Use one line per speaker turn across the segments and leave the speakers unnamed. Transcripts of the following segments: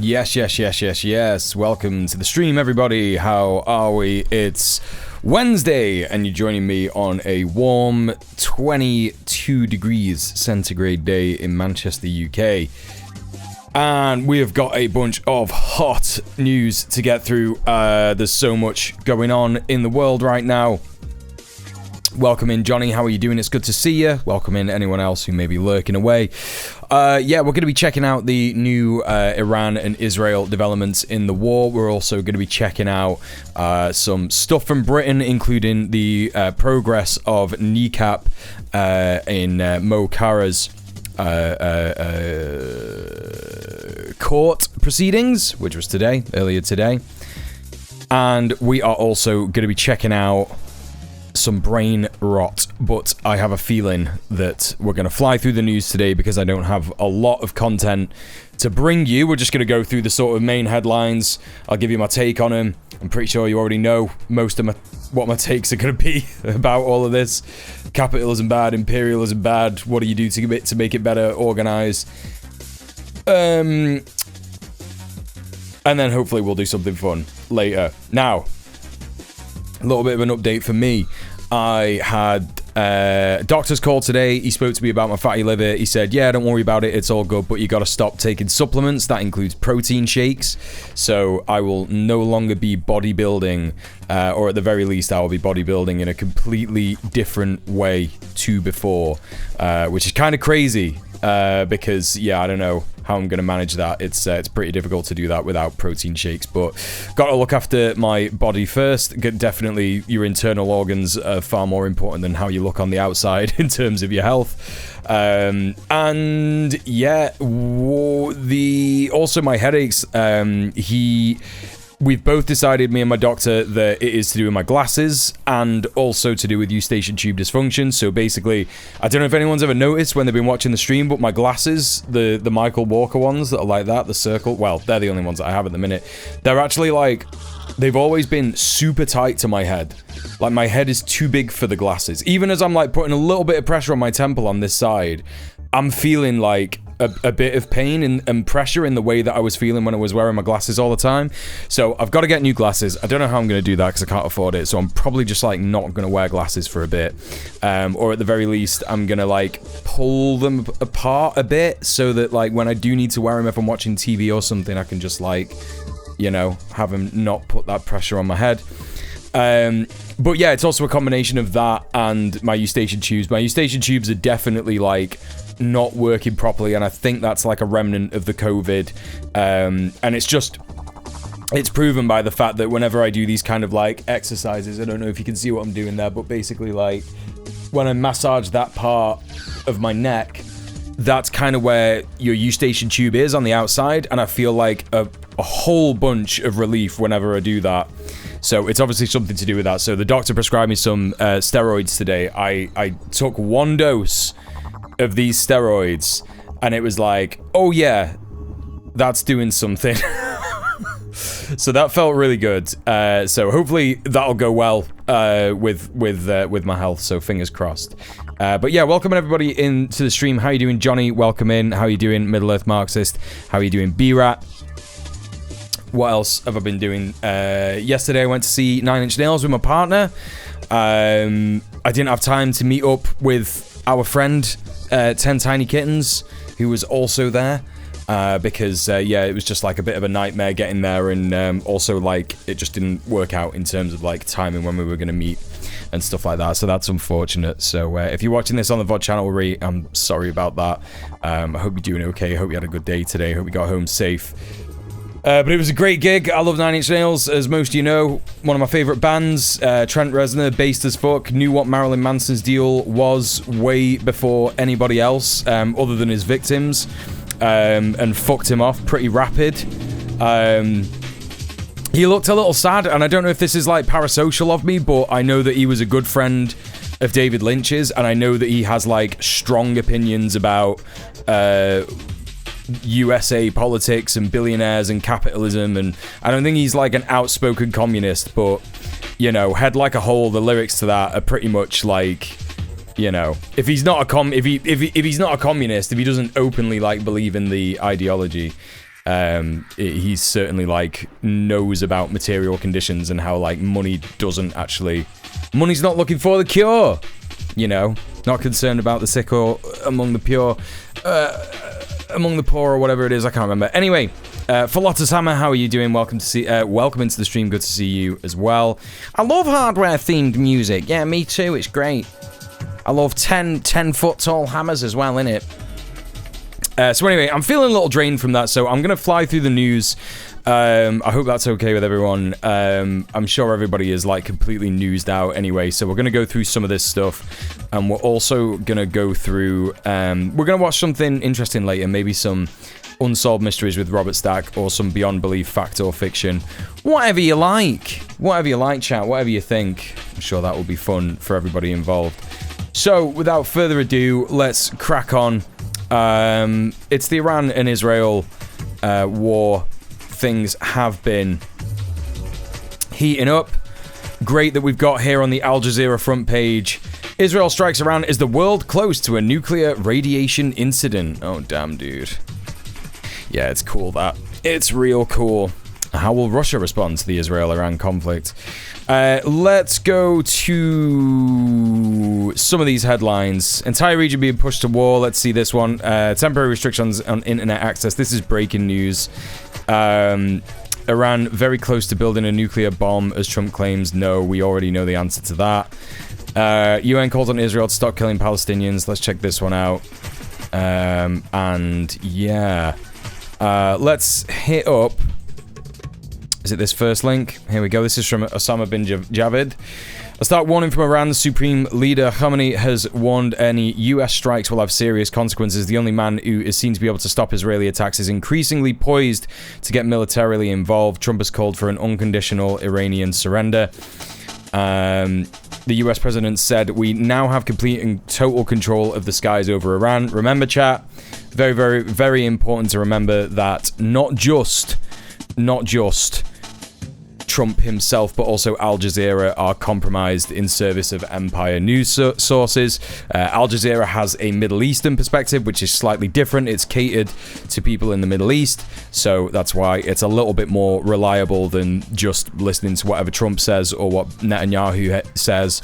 Yes. Welcome to the stream, everybody. How are we? It's Wednesday, and you're joining me on a warm 22 degrees centigrade day in Manchester, UK. And we have got a bunch of hot news to get through. There's so much going on in the world right now. Welcome in, Johnny. How are you doing? It's good to see you. Welcome in anyone else who may be lurking away. We're going to be checking out the new Iran and Israel developments in the war. We're also going to be checking out some stuff from Britain, including the progress of Kneecap in Mo Farah's court proceedings, which was earlier today. And we are also going to be checking out some brain rot, but I have a feeling that we're going to fly through the news today because I don't have a lot of content to bring you. We're just going to go through the sort of main headlines. I'll give you my take on them. I'm pretty sure you already know most of what my takes are going to be about all of this. Capitalism bad, imperialism bad. What do you do to make it better organized? And then hopefully we'll do something fun later. Now, a little bit of an update for me. I had a doctor's call today. He spoke to me about my fatty liver. He said, yeah, don't worry about it. It's all good, but you got to stop taking supplements. That includes protein shakes. So I will no longer be bodybuilding, or at the very least, I will be bodybuilding in a completely different way to before, which is kind of crazy. Because I don't know how I'm going to manage that. It's pretty difficult to do that without protein shakes, but got to look after my body first. Definitely your internal organs are far more important than how you look on the outside in terms of your health. Also my headaches, we've both decided, me and my doctor, that it is to do with my glasses and also to do with eustachian tube dysfunction. So basically, I don't know if anyone's ever noticed when they've been watching the stream, but my glasses, the Michael Walker ones that are like that, the circle, well, they're the only ones that I have at the minute. They're actually they've always been super tight to my head. Like, my head is too big for the glasses. Even as I'm putting a little bit of pressure on my temple on this side, I'm feeling like a bit of pain and pressure in the way that I was feeling when I was wearing my glasses all the time. So I've got to get new glasses. I don't know how I'm going to do that because I can't afford it. So I'm probably just not going to wear glasses for a bit. Or at the very least, I'm going to pull them apart a bit so that when I do need to wear them if I'm watching TV or something, I can just have them not put that pressure on my head. But yeah, it's also a combination of that and my eustachian tubes. My eustachian tubes are definitely not working properly, and I think that's a remnant of the COVID. And it's proven by the fact that whenever I do these kind of exercises, I don't know if you can see what I'm doing there, but basically when I massage that part of my neck, that's kind of where your eustachian tube is on the outside, and I feel a whole bunch of relief whenever I do that. So it's obviously something to do with that. So the doctor prescribed me some steroids today. I took one dose of these steroids, and it was oh yeah, that's doing something. So that felt really good. So hopefully that'll go well with my health. So fingers crossed. But yeah, welcome everybody into the stream. How you doing, Johnny? Welcome in. How you doing, Middle Earth Marxist? How you doing, B-Rat? What else have I been doing? Yesterday I went to see Nine Inch Nails with my partner. I didn't have time to meet up with our friend 10 Tiny Kittens, who was also there, because it was just a bit of a nightmare getting there, and also it just didn't work out in terms of timing when we were going to meet and stuff like that. So that's unfortunate. So if you're watching this on the VOD channel, I'm sorry about that. I hope you're doing okay. I hope you had a good day today. I hope you got home safe. But it was a great gig. I love Nine Inch Nails, as most of you know. One of my favourite bands. Trent Reznor, based as fuck, knew what Marilyn Manson's deal was way before anybody else, other than his victims, and fucked him off pretty rapid. He looked a little sad, and I don't know if this is parasocial of me, but I know that he was a good friend of David Lynch's, and I know that he has strong opinions about USA politics and billionaires and capitalism, and I don't think he's an outspoken communist, but Head Like a Hole, the lyrics to that are pretty much if he's not a if he's not a communist, if he doesn't openly believe in the ideology, He's certainly like knows about material conditions and how like money's not looking for the cure, you know, not concerned about the sick or among the pure, among the poor or whatever it is. I can't remember. Anyway, Philotus Hammer, how are you doing? Welcome into the stream. Good to see you as well. I love hardware themed music. Yeah, me too. It's great. I love 10 foot tall hammers as well, innit? So anyway, I'm feeling a little drained from that, so I'm going to fly through the news. I hope that's okay with everyone. I'm sure everybody is like completely newsed out anyway, so we're going to go through some of this stuff, and we're also going to go through... we're going to watch something interesting later, maybe some Unsolved Mysteries with Robert Stack, or some Beyond Belief fact or fiction. Whatever you like. Whatever you like, chat. Whatever you think. I'm sure that will be fun for everybody involved. So, without further ado, let's crack on. It's the Iran and Israel war. Things have been heating up. Great that we've got here on the Al Jazeera front page. Israel strikes Iran. Is the world close to a nuclear radiation incident? Oh, damn, dude. Yeah, it's cool, that. It's real cool. How will Russia respond to the Israel-Iran conflict? Let's go to some of these headlines. Entire region being pushed to war. Let's see this one. Temporary restrictions on internet access. This is breaking news. Iran very close to building a nuclear bomb, as Trump claims. No, we already know the answer to that. UN calls on Israel to stop killing Palestinians. Let's check this one out. And yeah. Let's hit up... Is it this first link? Here we go. This is from Osama bin Javid. A stark warning from Iran. The Supreme Leader Khamenei has warned any US strikes will have serious consequences. The only man who is seen to be able to stop Israeli attacks is increasingly poised to get militarily involved. Trump has called for an unconditional Iranian surrender. The US president said, "We now have complete and total control of the skies over Iran." Remember, chat, very, very, very important to remember that not just Trump himself, but also Al Jazeera are compromised in service of empire news sources. Al Jazeera has a Middle Eastern perspective, which is slightly different. It's catered to people in the Middle East, so that's why it's a little bit more reliable than just listening to whatever Trump says or what Netanyahu says.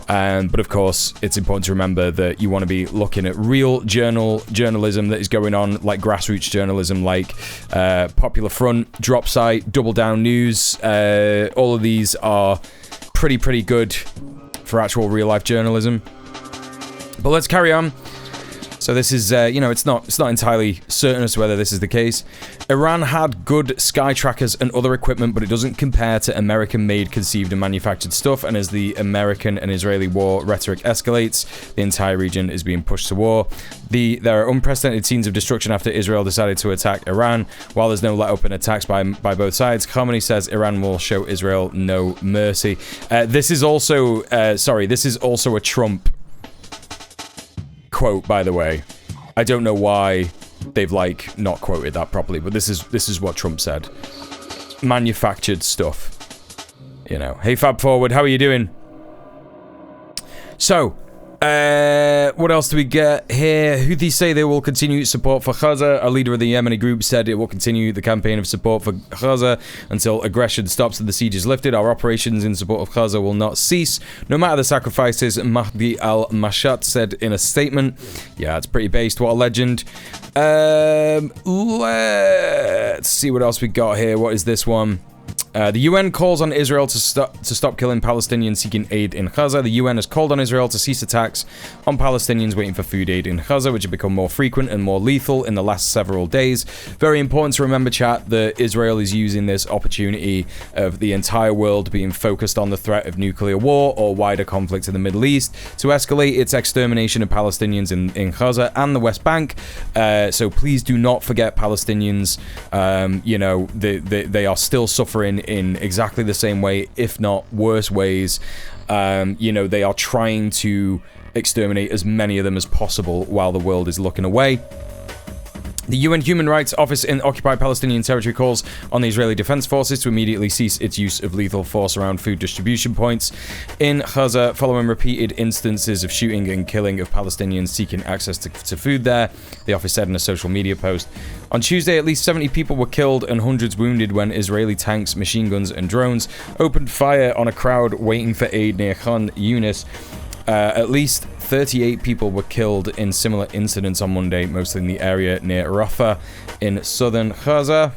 But of course, it's important to remember that you want to be looking at real journalism that is going on, like grassroots journalism, like Popular Front, Drop Site, Double Down News. All of these are pretty good for actual real-life journalism. But let's carry on. So this is, it's not entirely certain as to whether this is the case. Iran had good sky trackers and other equipment, but it doesn't compare to American-made, conceived, and manufactured stuff. And as the American and Israeli war rhetoric escalates, the entire region is being pushed to war. There are unprecedented scenes of destruction after Israel decided to attack Iran. While there's no let-up in attacks by both sides, Khamenei says Iran will show Israel no mercy. This is also a Trump quote, by the way. I don't know why they've not quoted that properly, but this is what Trump said. Manufactured stuff, Hey Fab Forward, how are you doing? So what else do we get here? Houthis say they will continue support for Gaza. A leader of the Yemeni group said it will continue the campaign of support for Gaza until aggression stops and the siege is lifted. Our operations in support of Gaza will not cease, no matter the sacrifices, Mahdi al-Mashat said in a statement. Yeah, it's pretty based. What a legend. Let's see what else we got here. What is this one? The UN calls on Israel to stop killing Palestinians seeking aid in Gaza. The UN has called on Israel to cease attacks on Palestinians waiting for food aid in Gaza, which have become more frequent and more lethal in the last several days. Very important to remember, chat, that Israel is using this opportunity of the entire world being focused on the threat of nuclear war or wider conflict in the Middle East to escalate its extermination of Palestinians in Gaza and the West Bank. So please do not forget Palestinians. They are still suffering in exactly the same way, if not worse ways. They are trying to exterminate as many of them as possible while the world is looking away. The UN Human Rights Office in occupied Palestinian territory calls on the Israeli Defense Forces to immediately cease its use of lethal force around food distribution points in Gaza following repeated instances of shooting and killing of Palestinians seeking access to food there, the office said in a social media post. On Tuesday, at least 70 people were killed and hundreds wounded when Israeli tanks, machine guns and drones opened fire on a crowd waiting for aid near Khan Yunis. At least 38 people were killed in similar incidents on Monday, mostly in the area near Rafah in southern Gaza.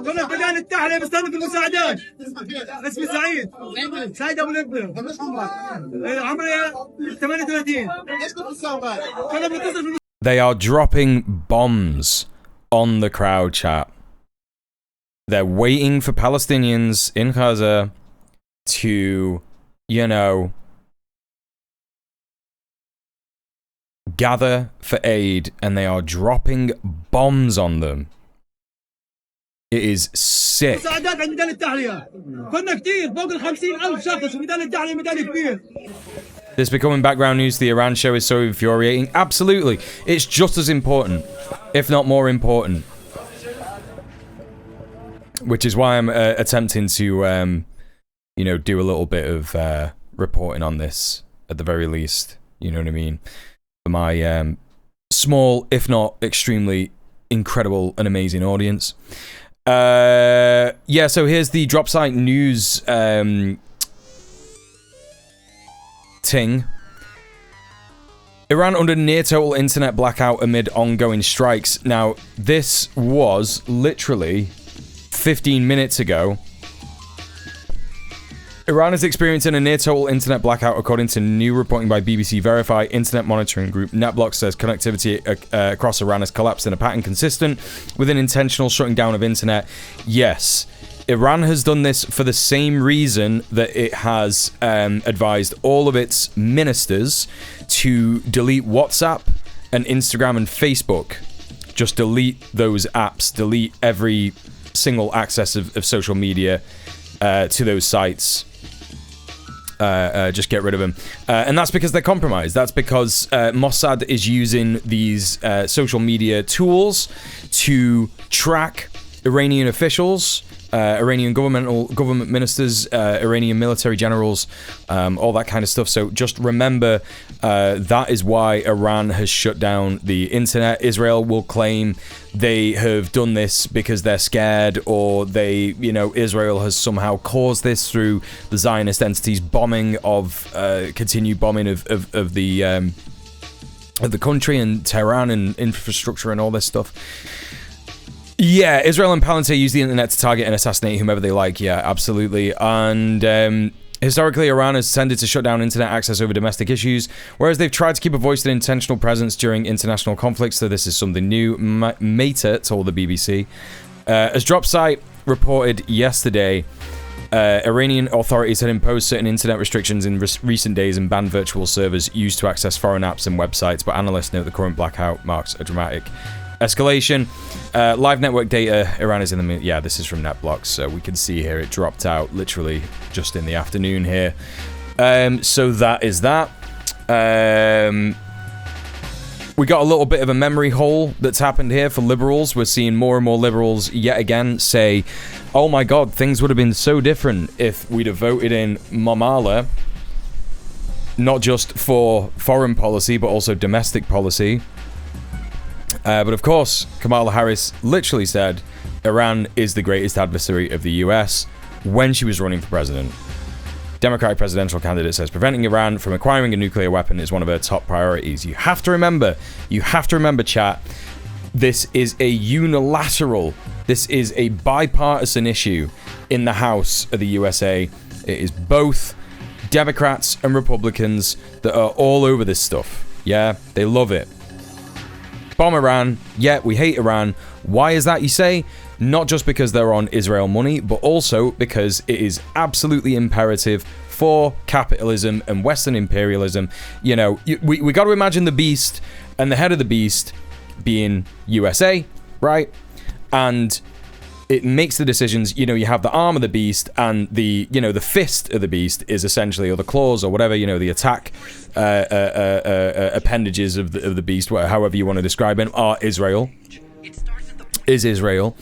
كنا في ميدان التحرير بستنى في المساعدات. اسمي سعيد ابو الابن عمري 38. كنا بنتصل.
They are dropping bombs on the crowd, chat. They're waiting for Palestinians in Gaza to, you know, gather for aid, and they are dropping bombs on them. It is sick. This becoming background news to the Iran show is so infuriating. Absolutely. It's just as important, if not more important. Which is why I'm attempting to, you know, do a little bit of reporting on this, at the very least. You know what I mean? For my small, if not extremely incredible and amazing audience. Yeah, so here's the drop site news ting. Iran under near total internet blackout amid ongoing strikes. Now, this was literally 15 minutes ago. Iran is experiencing a near total internet blackout according to new reporting by BBC Verify. Internet monitoring group NetBlocks says connectivity across Iran has collapsed in a pattern consistent with an intentional shutting down of internet. Yes, Iran has done this for the same reason that it has advised all of its ministers to delete WhatsApp and Instagram and Facebook. Just delete those apps, delete every single access of social media to those sites. Just get rid of them. And that's because they're compromised. That's because Mossad is using these social media tools to track Iranian officials, Iranian government ministers, Iranian military generals, all that kind of stuff. So just remember, that is why Iran has shut down the internet. Israel will claim they have done this because they're scared, or they, you know, Israel has somehow caused this through the Zionist entity's bombing of, continued bombing of the country and Tehran and infrastructure and all this stuff. Yeah, Israel and Palantir use the internet to target and assassinate whomever they like. Yeah, absolutely. And historically, Iran has tended to shut down internet access over domestic issues, whereas they've tried to keep a voiced and intentional presence during international conflicts, so this is something new. Meta told the BBC. As Dropsite reported yesterday, Iranian authorities had imposed certain internet restrictions in recent days and banned virtual servers used to access foreign apps and websites, but analysts note the current blackout marks a dramatic escalation. Live network data, Iran is in the... Yeah, this is from NetBlocks, so we can see here it dropped out literally just in the afternoon here. So that is that. We got a little bit of a memory hole that's happened here for liberals. We're seeing more and more liberals yet again say, oh my god, things would have been so different if we'd have voted in Mamala, not just for foreign policy, but also domestic policy. But of course, Kamala Harris literally said Iran is the greatest adversary of the US when she was running for president. Democratic presidential candidate says preventing Iran from acquiring a nuclear weapon is one of her top priorities. You have to remember, chat, this is a unilateral, this is a bipartisan issue in the House of the USA. It is both Democrats and Republicans that are all over this stuff. Yeah, they love it. Bomb Iran, yeah, we hate Iran. Why is that, you say? not just because they're on Israel money, but also because it is absolutely imperative for capitalism and Western imperialism. You know, we got to imagine the beast and the head of the beast being USA, right? And it makes the decisions. You know, you have the arm of the beast, and the, you know, the fist of the beast is essentially, or the claws or whatever, you know, the attack appendages of the beast, however you want to describe it, are Israel. Is Israel.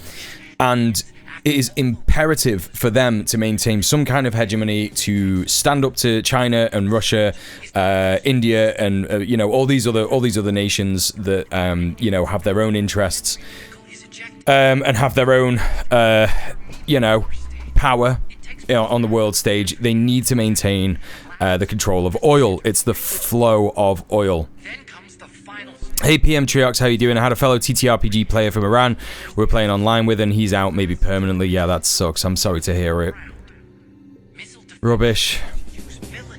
And it is imperative for them to maintain some kind of hegemony, to stand up to China and Russia, India, and you know, all these other nations that you know, have their own interests, and have their own you know, power, you know, on the world stage. They need to maintain the control of oil. It's the flow of oil. Hey PM Triox, how you doing? I had a fellow TTRPG player from Iran we were playing online with, and he's out maybe permanently. Yeah, that sucks. I'm sorry to hear it. Rubbish.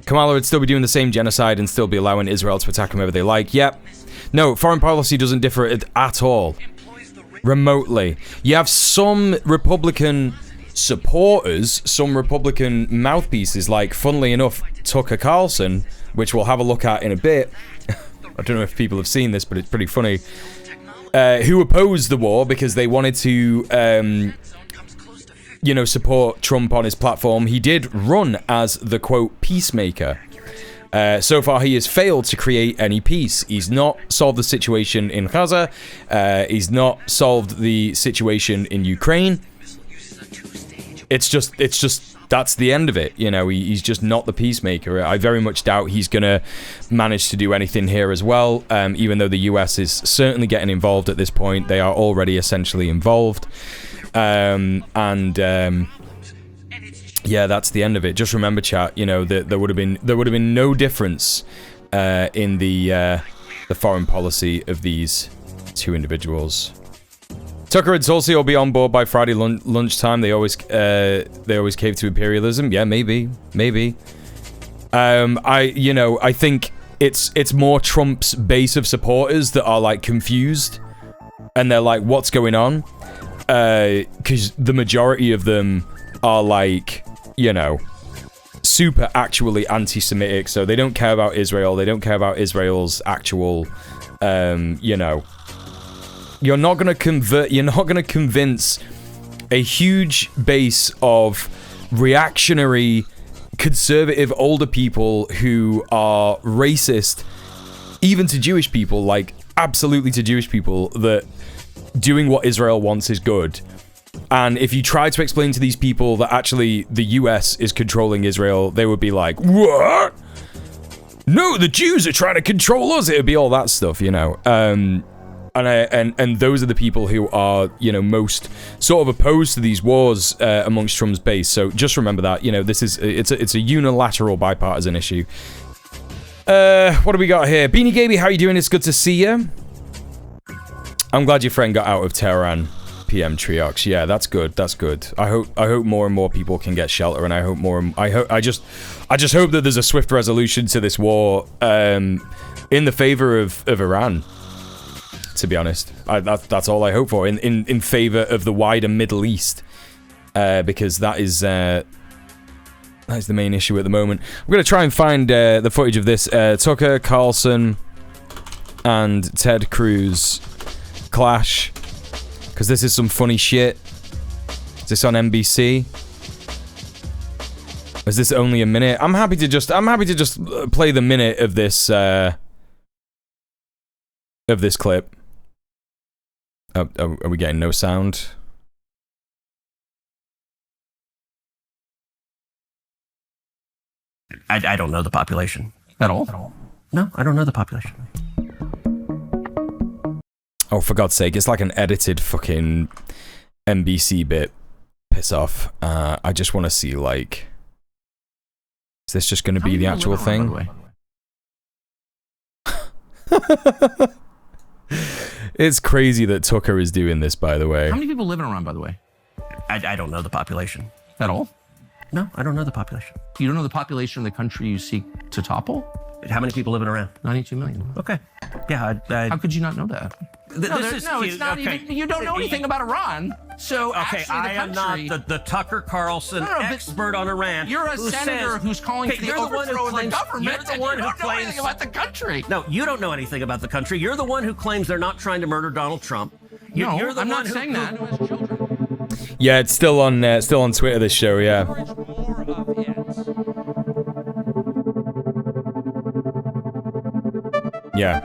Kamala would still be doing the same genocide and still be allowing Israel to attack whoever they like. Yep. No, foreign policy doesn't differ at all. Remotely. You have some Republican supporters, some Republican mouthpieces, like, funnily enough, Tucker Carlson, which we'll have a look at in a bit. I don't know if people have seen this, but it's pretty funny. Who opposed the war because they wanted to, you know, support Trump on his platform. He did run as the, quote, peacemaker. So far, he has failed to create any peace. He's not solved the situation in Gaza. He's not solved the situation in Ukraine. It's just, that's the end of it. You know, he's just not the peacemaker. I very much doubt he's going to manage to do anything here as well, even though the US is certainly getting involved at this point. They are already essentially involved. Yeah, that's the end of it. Just remember, chat, you know, that there would have been no difference in the foreign policy of these two individuals. Tucker and Tulsi will be on board by Friday lunchtime. They always cave to imperialism. Yeah, maybe. I think it's more Trump's base of supporters that are like confused, and they're like, what's going on? Because the majority of them are like, you know, super actually anti-Semitic, so they don't care about Israel. They don't care about Israel's actual, you know. You're not going to convince a huge base of reactionary, conservative older people who are racist, even to Jewish people, like absolutely to Jewish people, that doing what Israel wants is good. And if you try to explain to these people that actually the US is controlling Israel, they would be like, what? No, the Jews are trying to control us. It would be all that stuff, you know. And those are the people who are, you know, most sort of opposed to these wars amongst Trump's base. So just remember that, you know, this is it's a unilateral bipartisan issue. What do we got here? Beanie Gaby, how you doing? It's good to see you. I'm glad your friend got out of Tehran. PM Triox. Yeah, that's good. That's good. I hope more and more people can get shelter, and I just hope that there's a swift resolution to this war in the favor of Iran. To be honest, that's all I hope for, in favor of the wider Middle East, because that is the main issue at the moment. I'm gonna try and find the footage of this Tucker Carlson and Ted Cruz clash, because this is some funny shit. Is this on NBC? Is this only a minute? I'm happy to just play the minute of this clip. Are we getting no sound?
I don't know the population. At all? No, I don't know the population.
Oh, for God's sake, it's like an edited fucking NBC bit. Piss off. I just want to see, like... Is this just going to be the actual thing? It's crazy that Tucker is doing this, by the way.
How many people live in Iran, by the way? I don't know the population. At all? No, I don't know the population. You don't know the population of the country you seek to topple? How many people live in Iran? 92 million. Okay. Yeah,
How could you not know that?
It's not even. You don't know anything about Iran. So
okay, I am not the Tucker Carlson expert on Iran.
You're a senator who's calling for the overthrow of the government.
You're the one who
don't know anything about the country.
No, you don't know anything about the country. You're the one who claims they're not trying to murder Donald Trump.
I'm not saying that.
Yeah, it's still on Twitter. This show, yeah. Yeah.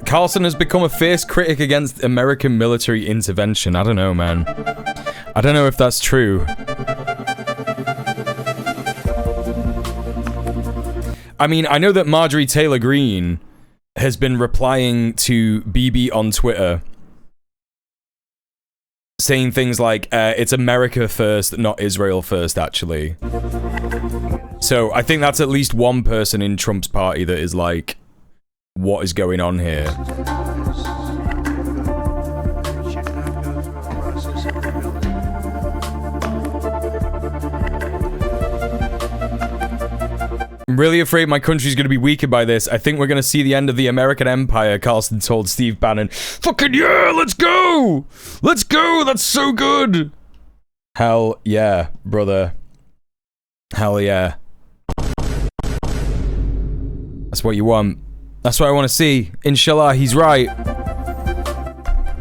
Carlson has become a fierce critic against American military intervention. I don't know, man. I don't know if that's true. I mean, I know that Marjorie Taylor Greene has been replying to BB on Twitter, saying things like, it's America first, not Israel first, actually. So I think that's at least one person in Trump's party that is like, what is going on here? I'm really afraid my country's going to be weakened by this. I think we're going to see the end of the American empire, Carlson told Steve Bannon. Fucking yeah, let's go! Let's go, that's so good! Hell yeah, brother. Hell yeah. That's what you want. That's what I want to see. Inshallah, he's right.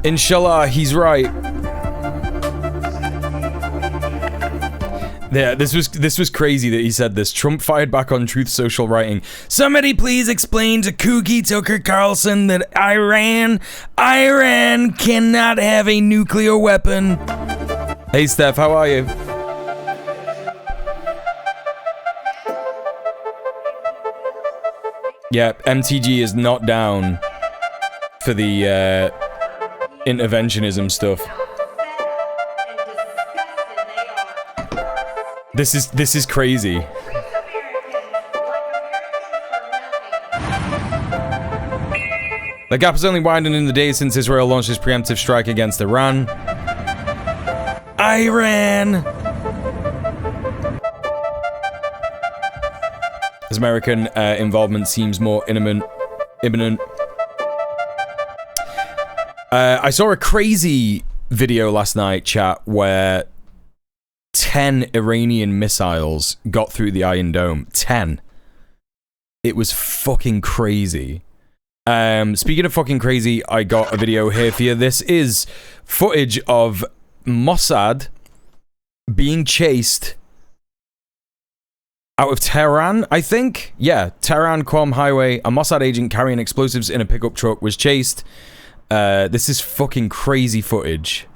Inshallah, he's right. Yeah, this was crazy that he said this. Trump fired back on Truth Social writing, "Somebody please explain to Kooky Tucker Carlson that Iran cannot have a nuclear weapon." Hey, Steph, how are you? Yeah, MTG is not down for the interventionism stuff. This is crazy. The gap has only widened in the days since Israel launched its preemptive strike against Iran. As American involvement seems more imminent. I saw a crazy video last night, chat, where 10 Iranian missiles got through the Iron Dome. 10. It was fucking crazy. Speaking of fucking crazy, I got a video here for you. This is footage of Mossad being chased out of Tehran, I think? Yeah, Tehran Qom Highway. A Mossad agent carrying explosives in a pickup truck was chased. This is fucking crazy footage.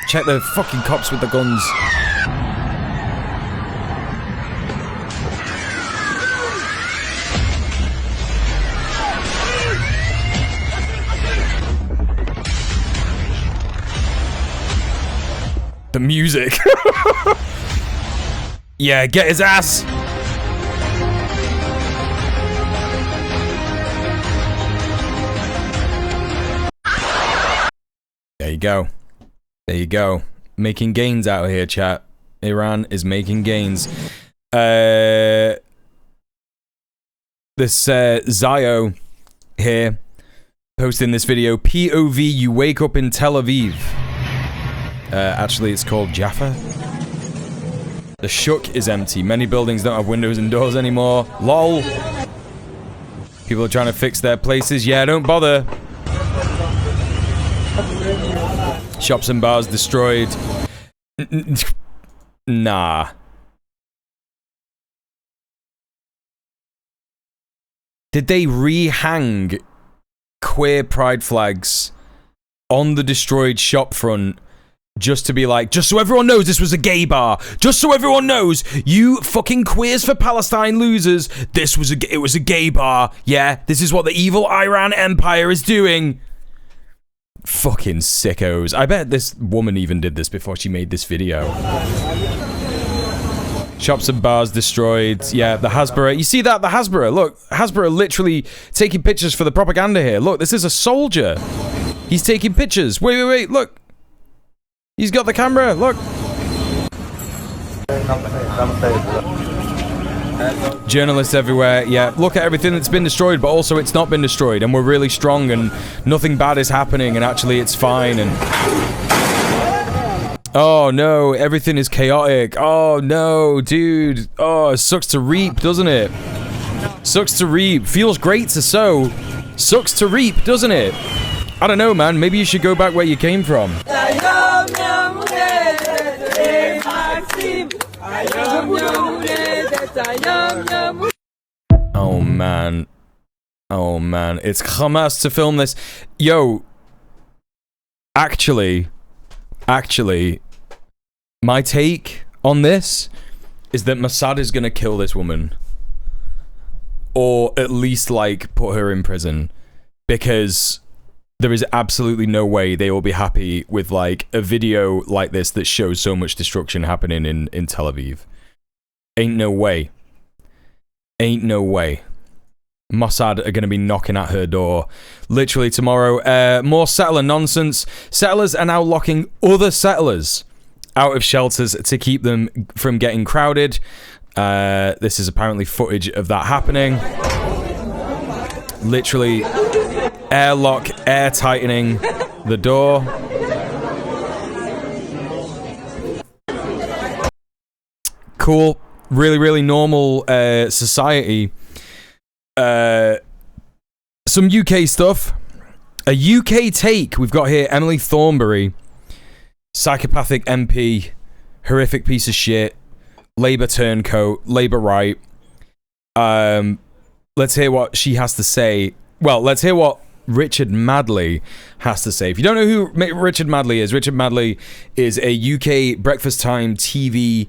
Check the fucking cops with the guns. The music. Yeah, get his ass. There you go. There you go. Making gains out here, chat. Iran is making gains. This Zio here posting this video. POV, you wake up in Tel Aviv. Actually, it's called Jaffa. The shuk is empty. Many buildings don't have windows and doors anymore. LOL. People are trying to fix their places. Yeah, don't bother. Shops and bars destroyed. Nah. Did they re-hang queer pride flags on the destroyed shop front just to be like, just so everyone knows this was a gay bar. Just so everyone knows, you fucking Queers for Palestine losers, it was a gay bar. Yeah, this is what the evil Iran Empire is doing. Fucking sickos. I bet this woman even did this before she made this video. Shops and bars destroyed. Yeah, the Hasbara. You see that? The Hasbara. Look, Hasbara literally taking pictures for the propaganda here. Look, this is a soldier. He's taking pictures. Wait, look. He's got the camera. Look. Journalists everywhere, yeah. Look at everything that's been destroyed, but also it's not been destroyed, and we're really strong, and nothing bad is happening, and actually it's fine, and... Oh no, everything is chaotic. Oh no, dude. Oh, it sucks to reap, doesn't it? Sucks to reap. Feels great to sow. Sucks to reap, doesn't it? I don't know, man. Maybe you should go back where you came from. Oh man. Oh man. It's Hamas to film this. Yo. Actually, my take on this is that Mossad is gonna kill this woman. Or at least, like, put her in prison. Because there is absolutely no way they will be happy with, like, a video like this that shows so much destruction happening in Tel Aviv. Ain't no way. Ain't no way. Mossad are going to be knocking at her door literally tomorrow. More settler nonsense. Settlers are now locking other settlers out of shelters to keep them from getting crowded. This is apparently footage of that happening. Literally airlock, air tightening the door. Cool. Really, really normal society. Some UK stuff. A UK take. We've got here Emily Thornberry, psychopathic MP, horrific piece of shit, Labour turncoat, Labour right. Let's hear what she has to say. Well, let's hear what Richard Madley has to say. If you don't know who Richard Madley is a UK breakfast time TV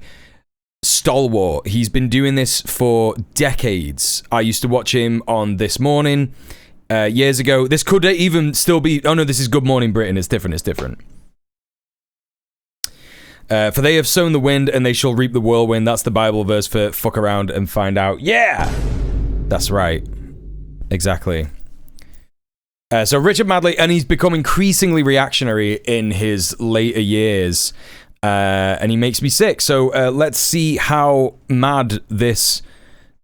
stalwart. He's been doing this for decades. I used to watch him on This Morning years ago. This could even still be... Oh no, this is Good Morning Britain. It's different. For they have sown the wind and they shall reap the whirlwind. That's the Bible verse for fuck around and find out. Yeah! That's right. Exactly. So Richard Madley, and he's become increasingly reactionary in his later years. And he makes me sick. So let's see how mad this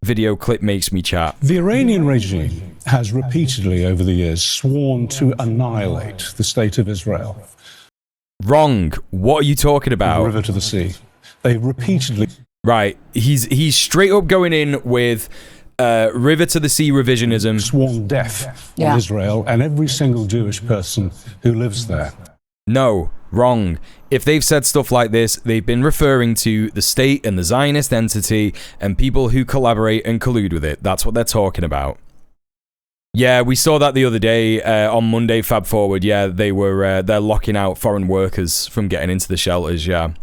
video clip makes me chat.
The Iranian regime has repeatedly over the years sworn to annihilate the state of Israel.
Wrong. What are you talking about?
From the river to the sea. They repeatedly...
Right. He's straight up going in with river to the sea revisionism.
Sworn death on Israel and every single Jewish person who lives there.
No. Wrong. If they've said stuff like this, they've been referring to the state and the Zionist entity and people who collaborate and collude with it. That's what they're talking about. Yeah, we saw that the other day on Monday, Fab Forward. Yeah, they're locking out foreign workers from getting into the shelters, yeah.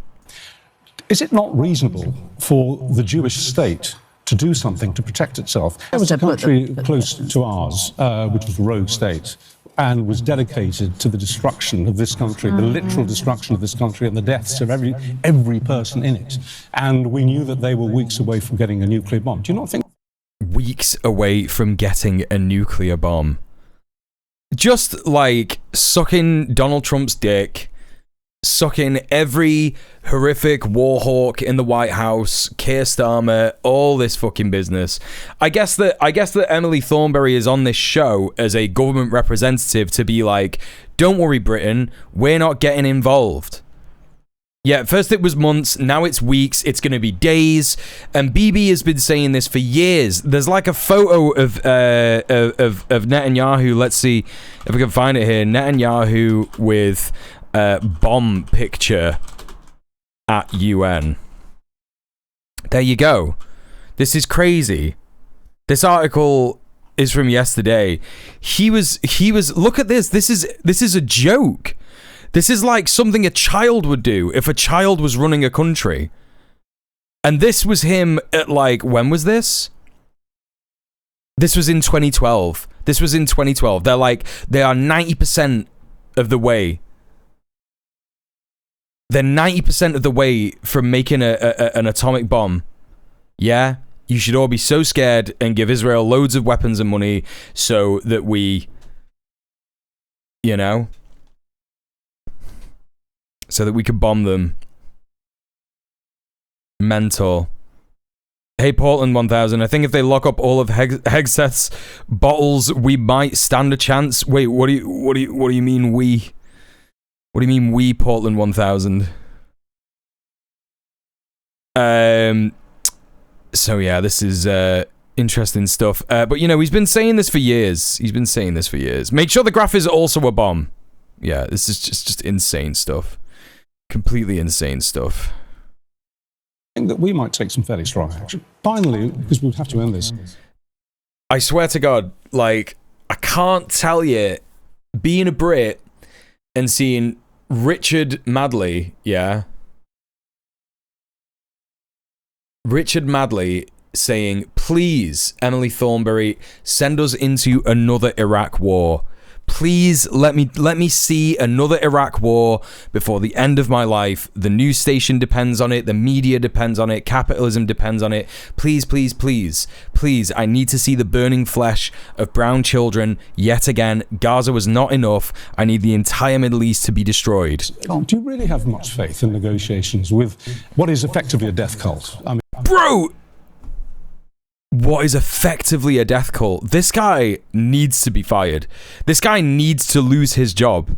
Is it not reasonable for the Jewish state to do something to protect itself? There was a country close to ours, which was a rogue state, and was dedicated to the destruction of this country, the literal destruction of this country and the deaths of every person in it. And we knew that they were weeks away from getting a nuclear bomb. Do you not think...
Weeks away from getting a nuclear bomb. Just like sucking Donald Trump's dick, sucking every horrific war hawk in the White House, Keir Starmer, all this fucking business. I guess that Emily Thornberry is on this show as a government representative to be like, don't worry, Britain, we're not getting involved. Yeah, at first it was months, now it's weeks, it's going to be days, and Bibi has been saying this for years. There's like a photo of Netanyahu. Let's see if we can find it here. Netanyahu with bomb picture at UN. There you go. This is crazy. This article is from yesterday. He was look at this. This is a joke. This is like something a child would do if a child was running a country. And this was him at like, when was this? This was in 2012. They are 90% of the way. They're 90% of the way from making an atomic bomb. Yeah? You should all be so scared and give Israel loads of weapons and money so that we, you know, so that we could bomb them. Mentor. Hey, Portland 1000. I think if they lock up all of Hegseth's bottles, we might stand a chance. Wait, what do you mean we? What do you mean we, Portland 1000? So yeah, this is interesting stuff. But you know, he's been saying this for years. Make sure the graph is also a bomb. Yeah, this is just insane stuff. Completely insane stuff.
I think that we might take some fairly strong action. Finally, because we'll have to end this.
I swear to God, like, I can't tell you, being a Brit and seeing Richard Madley, yeah? Richard Madley saying, please, Emily Thornberry, send us into another Iraq war. Please let me see another Iraq war before the end of my life. The news station depends on it. The media depends on it. Capitalism depends on it. Please, please, please, please. I need to see the burning flesh of brown children yet again. Gaza was not enough. I need the entire Middle East to be destroyed.
Do you really have much faith in negotiations with what is effectively a death cult? I mean,
bro, what is effectively a death cult? This guy needs to be fired. This guy needs to lose his job.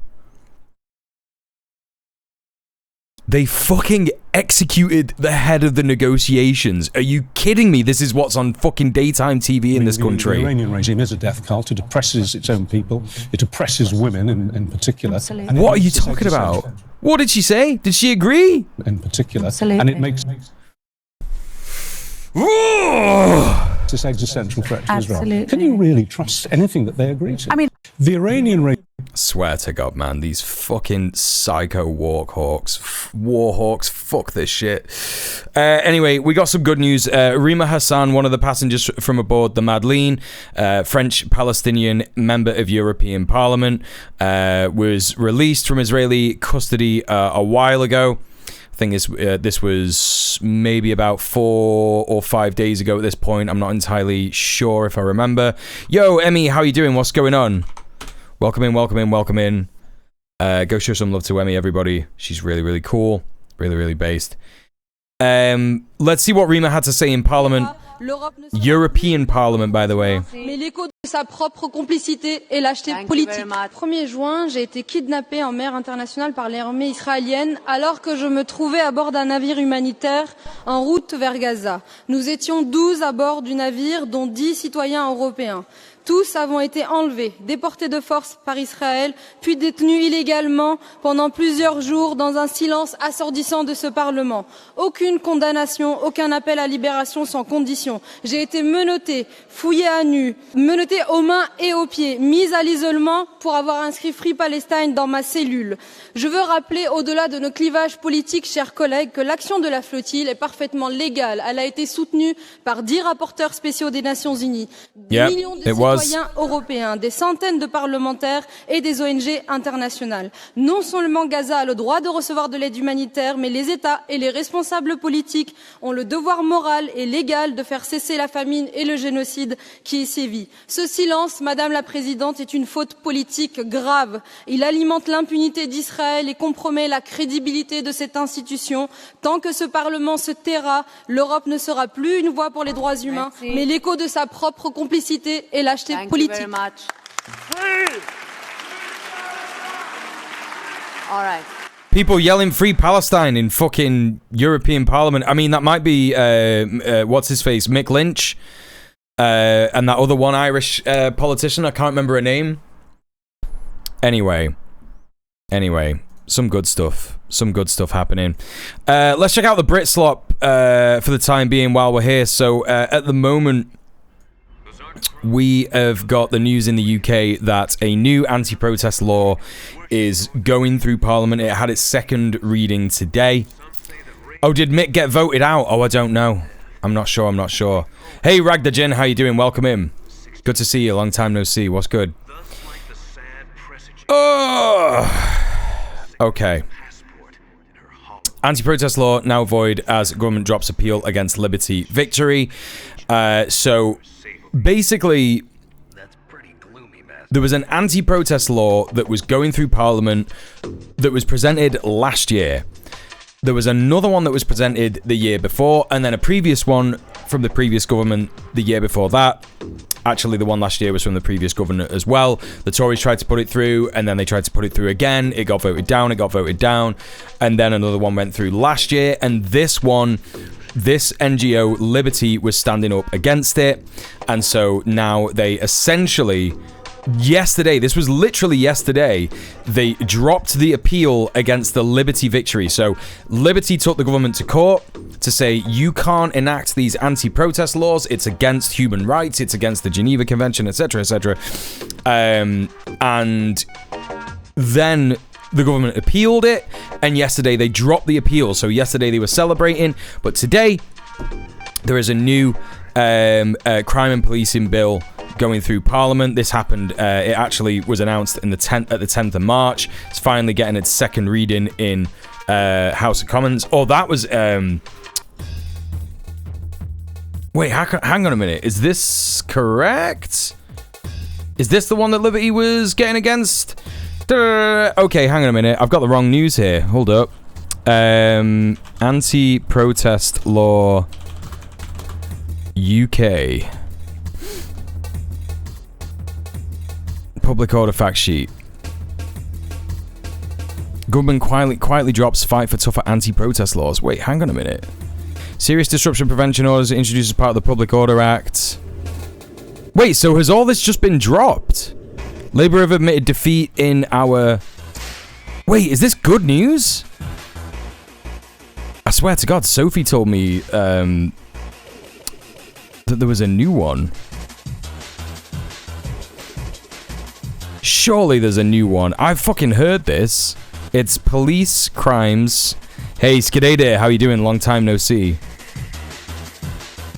They fucking executed the head of the negotiations. Are you kidding me? This is what's on fucking daytime TV in this country.
The Iranian regime is a death cult. It oppresses its own people. It oppresses women in particular.
Absolutely. What are you talking about? What did she say? Did she agree?
In particular.
Absolutely.
And it makes... this existential threat to
Absolutely.
Israel. Can you really trust anything that they agree to?
I mean,
the Iranian regime...
Swear to God, man, these fucking psycho warhawks, fuck this shit. Anyway, we got some good news. Rima Hassan, one of the passengers from aboard the Madeleine, French-Palestinian member of European Parliament, was released from Israeli custody a while ago. I think this was maybe about 4 or 5 days ago at this point. I'm not entirely sure if I remember. Yo, Emmy, how you doing? What's going on? Welcome in, welcome in, welcome in. Go show some love to Emmy, everybody. She's really, really cool. Really, really based. Let's see what Rima had to say in Parliament. European Parliament, by the way.
Mais l'écho de sa propre complicité et lâcheté politique. 1er juin, j'ai été kidnappée en mer internationale par l'armée israélienne alors que je me trouvais à bord d'un navire humanitaire en route vers Gaza. Nous étions 12 à bord du navire, dont 10 citoyens européens. Tous avons été enlevés, déportés de force par Israël, puis détenus illégalement pendant plusieurs jours dans un silence assourdissant de ce Parlement. Aucune condamnation, aucun appel à libération sans condition. J'ai été menottée, fouillée à nu, menottée aux mains et aux pieds, mise à l'isolement pour avoir inscrit Free Palestine dans ma cellule. Je veux rappeler, au-delà de nos clivages politiques, chers collègues, que l'action de la flottille est parfaitement légale. Elle a été soutenue par 10 rapporteurs spéciaux des Nations Unies, des millions de citoyens européens, des centaines de parlementaires et des ONG internationales. Non seulement Gaza a le droit de recevoir de l'aide humanitaire, mais les États et les responsables politiques ont le devoir moral et légal de faire cesser la famine et le génocide qui y sévit. Ce silence, Madame la Présidente, est une faute politique grave. Il alimente l'impunité d'Israël et compromet la crédibilité de cette institution. Tant que ce Parlement se taira, l'Europe ne sera plus une voix pour les droits humains, mais l'écho de sa propre complicité et lâcheté politique.
all right.
People yelling Free Palestine in fucking European Parliament. I mean, that might be, what's his face, Mick Lynch, and that other one Irish politician, I can't remember her name. Anyway, some good stuff happening. Let's check out the Brit slop for the time being while we're here. So at the moment, we have got the news in the UK that a new anti-protest law is going through Parliament. It had its second reading today. Oh, did Mick get voted out? Oh, I don't know. I'm not sure. Hey, Ragdajin, how you doing? Welcome in. Good to see you. Long time no see. What's good? Oh, okay. Anti-protest law now void as government drops appeal against Liberty victory. So basically, there was an anti-protest law that was going through Parliament that was presented last year. There was another one that was presented the year before, and then a previous one from the previous government the year before that. Actually, the one last year was from the previous government as well. The Tories tried to put it through, and then they tried to put it through again. It got voted down, and then another one went through last year, and this one, this NGO, Liberty, was standing up against it, and so now they essentially... Yesterday, this was literally yesterday, they dropped the appeal against the Liberty victory. So Liberty took the government to court to say, you can't enact these anti-protest laws. It's against human rights. It's against the Geneva Convention, etc., etc. And then the government appealed it, and yesterday they dropped the appeal. So yesterday they were celebrating, but today there is a new crime and policing bill going through Parliament. This happened, it actually was announced in the 10th of March. It's finally getting its second reading in House of Commons. Oh, that was... Wait, hang on a minute. Is this correct? Is this the one that Liberty was getting against? Okay, hang on a minute. I've got the wrong news here. Hold up. Anti-protest law UK. Public order fact sheet. Government quietly drops fight for tougher anti-protest laws. Wait, hang on a minute. Serious disruption prevention orders introduced as part of the Public Order Act. Wait, so has all this just been dropped? Labour have admitted defeat in our... Wait, is this good news? I swear to God, Sophie told me that there was a new one. Surely there's a new one. I've fucking heard this. It's police crimes. Hey, Skidade, how you doing? Long time no see.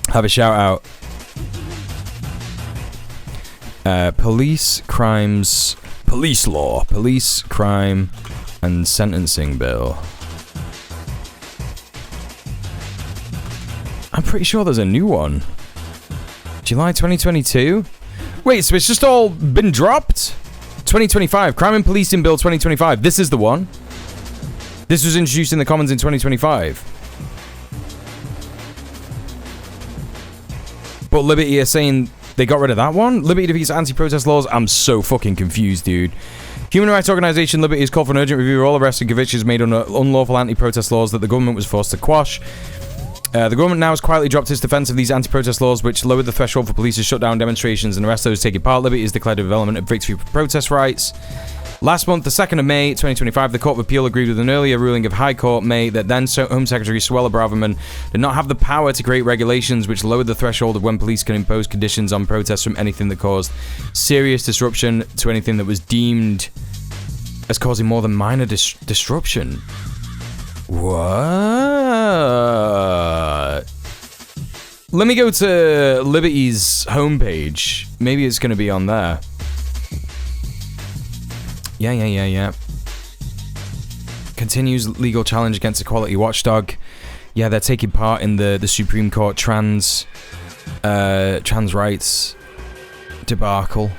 Have a shout out. Police crimes, police law, police crime and sentencing bill. I'm pretty sure there's a new one. July 2022? Wait, so it's just all been dropped? 2025, Crime and Policing Bill 2025. This is the one. This was introduced in the Commons in 2025. But Liberty are saying they got rid of that one? Liberty defeats anti-protest laws? I'm so fucking confused, dude. Human rights organization Liberty has called for an urgent review of all arrests and convictions made under unlawful anti-protest laws that the government was forced to quash. The government now has quietly dropped its defense of these anti-protest laws, which lowered the threshold for police to shut down demonstrations and arrest those taking part. Liberty has declared a development of victory for protest rights. Last month, the 2nd of May, 2025, the Court of Appeal agreed with an earlier ruling of High Court May that then Home Secretary Suella Braverman did not have the power to create regulations which lowered the threshold of when police can impose conditions on protests from anything that caused serious disruption to anything that was deemed as causing more than minor disruption. What? Let me go to Liberty's homepage. Maybe it's going to be on there. Yeah. Continues legal challenge against Equality Watchdog. Yeah, they're taking part in the Supreme Court trans rights debacle.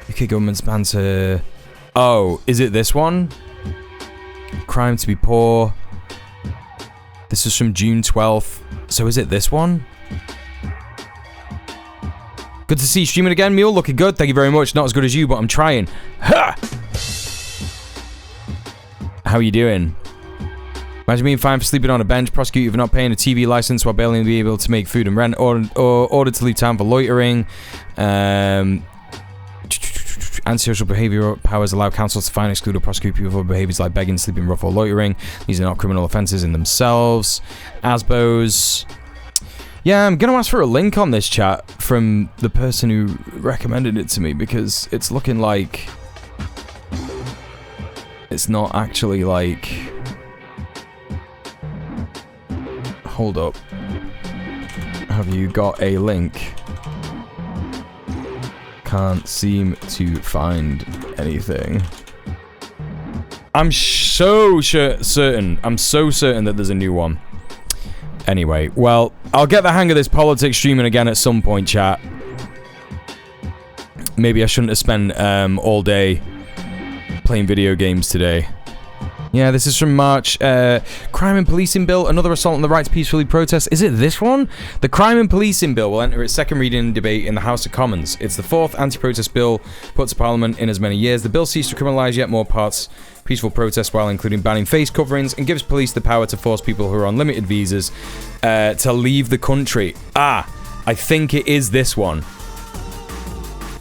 UK government's ban to... Oh, is it this one? Crime to be poor. This is from June 12th. So is it this one? Good to see you streaming again, Mule. Looking good. Thank you very much. Not as good as you, but I'm trying. Ha! How you doing? Imagine being fined for sleeping on a bench, prosecuted for not paying a TV license while barely being able to make food and rent, or ordered to leave town for loitering. Antisocial behaviour powers allow councils to fine, exclude, or prosecute people for behaviours like begging, sleeping rough, or loitering. These are not criminal offences in themselves. ASBOs. Yeah, I'm going to ask for a link on this chat from the person who recommended it to me, because it's looking like it's not actually like... Hold up. Have you got a link? Can't seem to find anything. I'm so certain. I'm so certain that there's a new one. Anyway, well, I'll get the hang of this politics streaming again at some point, chat. Maybe I shouldn't have spent all day playing video games today. Yeah, this is from March. Crime and Policing Bill, another assault on the right to peacefully protest. Is it this one? The Crime and Policing Bill will enter its second reading and debate in the House of Commons. It's the fourth anti-protest bill put to Parliament in as many years. The bill seeks to criminalise yet more parts peaceful protest while including banning face coverings and gives police the power to force people who are on limited visas to leave the country. I think it is this one.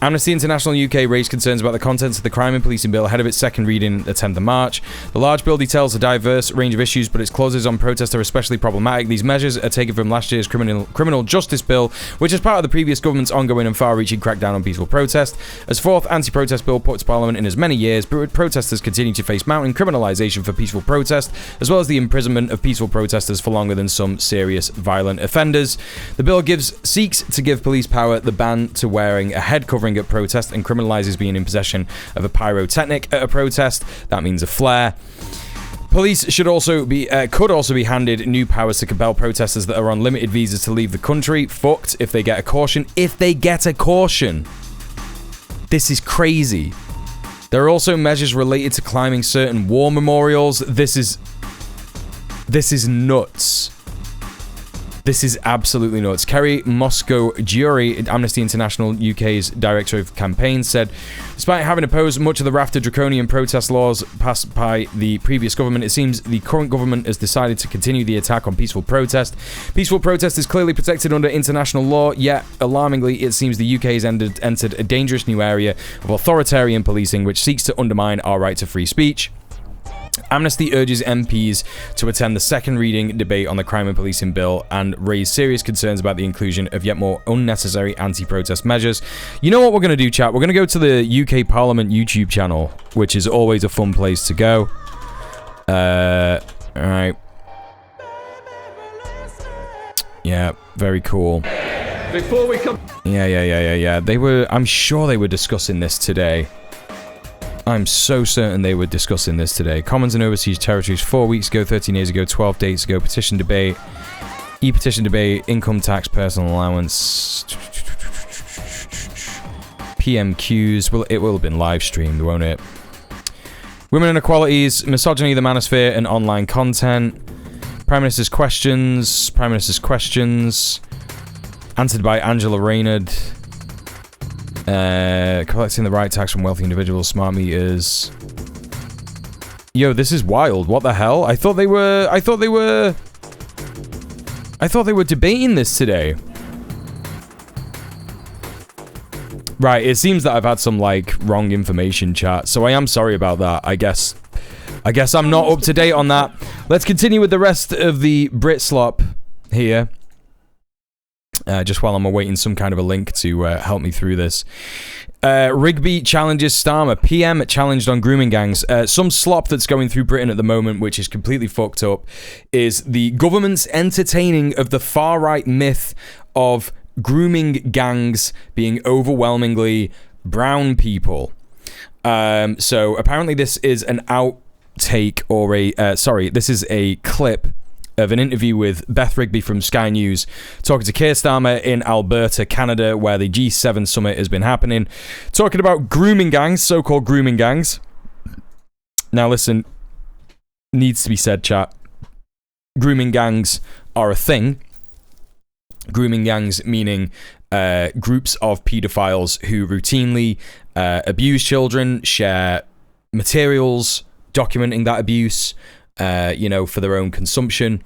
Amnesty International UK raised concerns about the contents of the Crime and Policing Bill ahead of its second reading the 10th of March. The large bill details a diverse range of issues, but its clauses on protest are especially problematic. These measures are taken from last year's criminal justice bill, which is part of the previous government's ongoing and far-reaching crackdown on peaceful protest. As fourth anti-protest bill put to Parliament in as many years, protesters continue to face mounting criminalisation for peaceful protest, as well as the imprisonment of peaceful protesters for longer than some serious violent offenders. The bill seeks to give police power the ban to wearing a head covering at protest and criminalises being in possession of a pyrotechnic at a protest. That means a flare. Police could also be handed new powers to compel protesters that are on limited visas to leave the country. Fucked if they get a caution. If they get a caution. This is crazy. There are also measures related to climbing certain war memorials. This is nuts. This is absolutely nuts. Kerry Moscow-Giuri, Amnesty International UK's Director of Campaign, said, despite having opposed much of the raft of draconian protest laws passed by the previous government, it seems the current government has decided to continue the attack on peaceful protest. Peaceful protest is clearly protected under international law, yet, alarmingly, it seems the UK has entered a dangerous new area of authoritarian policing which seeks to undermine our right to free speech. Amnesty urges MPs to attend the second reading debate on the Crime and Policing Bill and raise serious concerns about the inclusion of yet more unnecessary anti-protest measures. You know what we're going to do, chat? We're going to go to the UK Parliament YouTube channel, which is always a fun place to go. Alright. Yeah, very cool.
Before we come...
Yeah. I'm sure they were discussing this today. I'm so certain they were discussing this today. Commons and overseas territories 4 weeks ago, 13 years ago, 12 days ago, petition debate, e-petition debate, income tax, personal allowance, PMQs. Well, it will have been live streamed, won't it? Women inequalities, misogyny, the manosphere, and online content. Prime Minister's questions, answered by Angela Reynard. Collecting the right tax from wealthy individuals, smart meters. Yo, this is wild. What the hell? I thought they were debating this today. Right, it seems that I've had some wrong information, chat. So I am sorry about that. I guess I'm not up to date on that. Let's continue with the rest of the Brit slop here. Just while I'm awaiting some kind of a link to help me through this. Rigby challenges Starmer. PM challenged on grooming gangs. Some slop that's going through Britain at the moment, which is completely fucked up, is the government's entertaining of the far-right myth of grooming gangs being overwhelmingly brown people. So apparently this is an outtake or this is a clip of an interview with Beth Rigby from Sky News talking to Keir Starmer in Alberta, Canada, where the G7 summit has been happening, talking about grooming gangs, so-called grooming gangs. Now listen, needs to be said, chat. Grooming gangs are a thing. Grooming gangs meaning groups of paedophiles who routinely abuse children, share materials documenting that abuse, for their own consumption,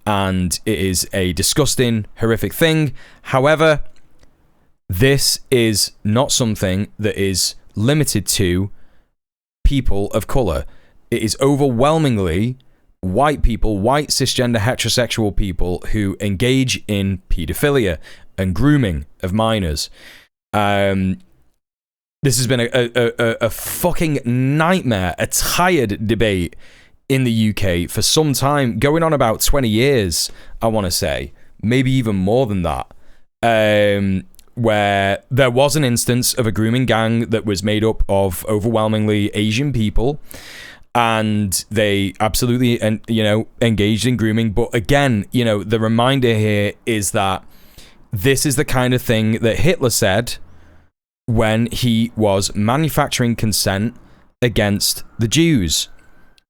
and it is a disgusting, horrific thing. However, this is not something that is limited to people of colour. It is overwhelmingly white people, white cisgender heterosexual people who engage in paedophilia and grooming of minors. This has been a fucking nightmare, a tired debate in the UK for some time, going on about 20 years, I want to say, maybe even more than that, where there was an instance of a grooming gang that was made up of overwhelmingly Asian people, and they absolutely, engaged in grooming. But again, the reminder here is that this is the kind of thing that Hitler said when he was manufacturing consent against the Jews.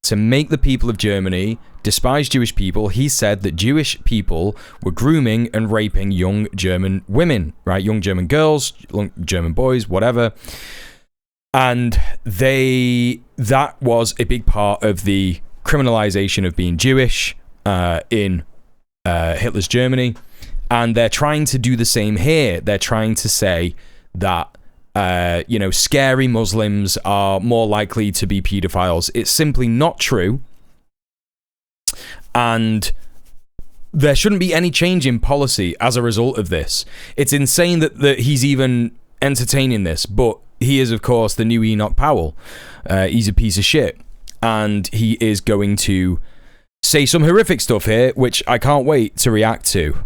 to make the people of Germany despise Jewish people. He said that Jewish people were grooming and raping young German women, right? Young German girls, young German boys, whatever. And that was a big part of the criminalization of being Jewish in Hitler's Germany. And they're trying to do the same here. They're trying to say that, scary Muslims are more likely to be pedophiles. It's simply not true. And there shouldn't be any change in policy as a result of this. It's insane that he's even entertaining this, but he is, of course, the new Enoch Powell. He's a piece of shit. And he is going to say some horrific stuff here, which I can't wait to react to.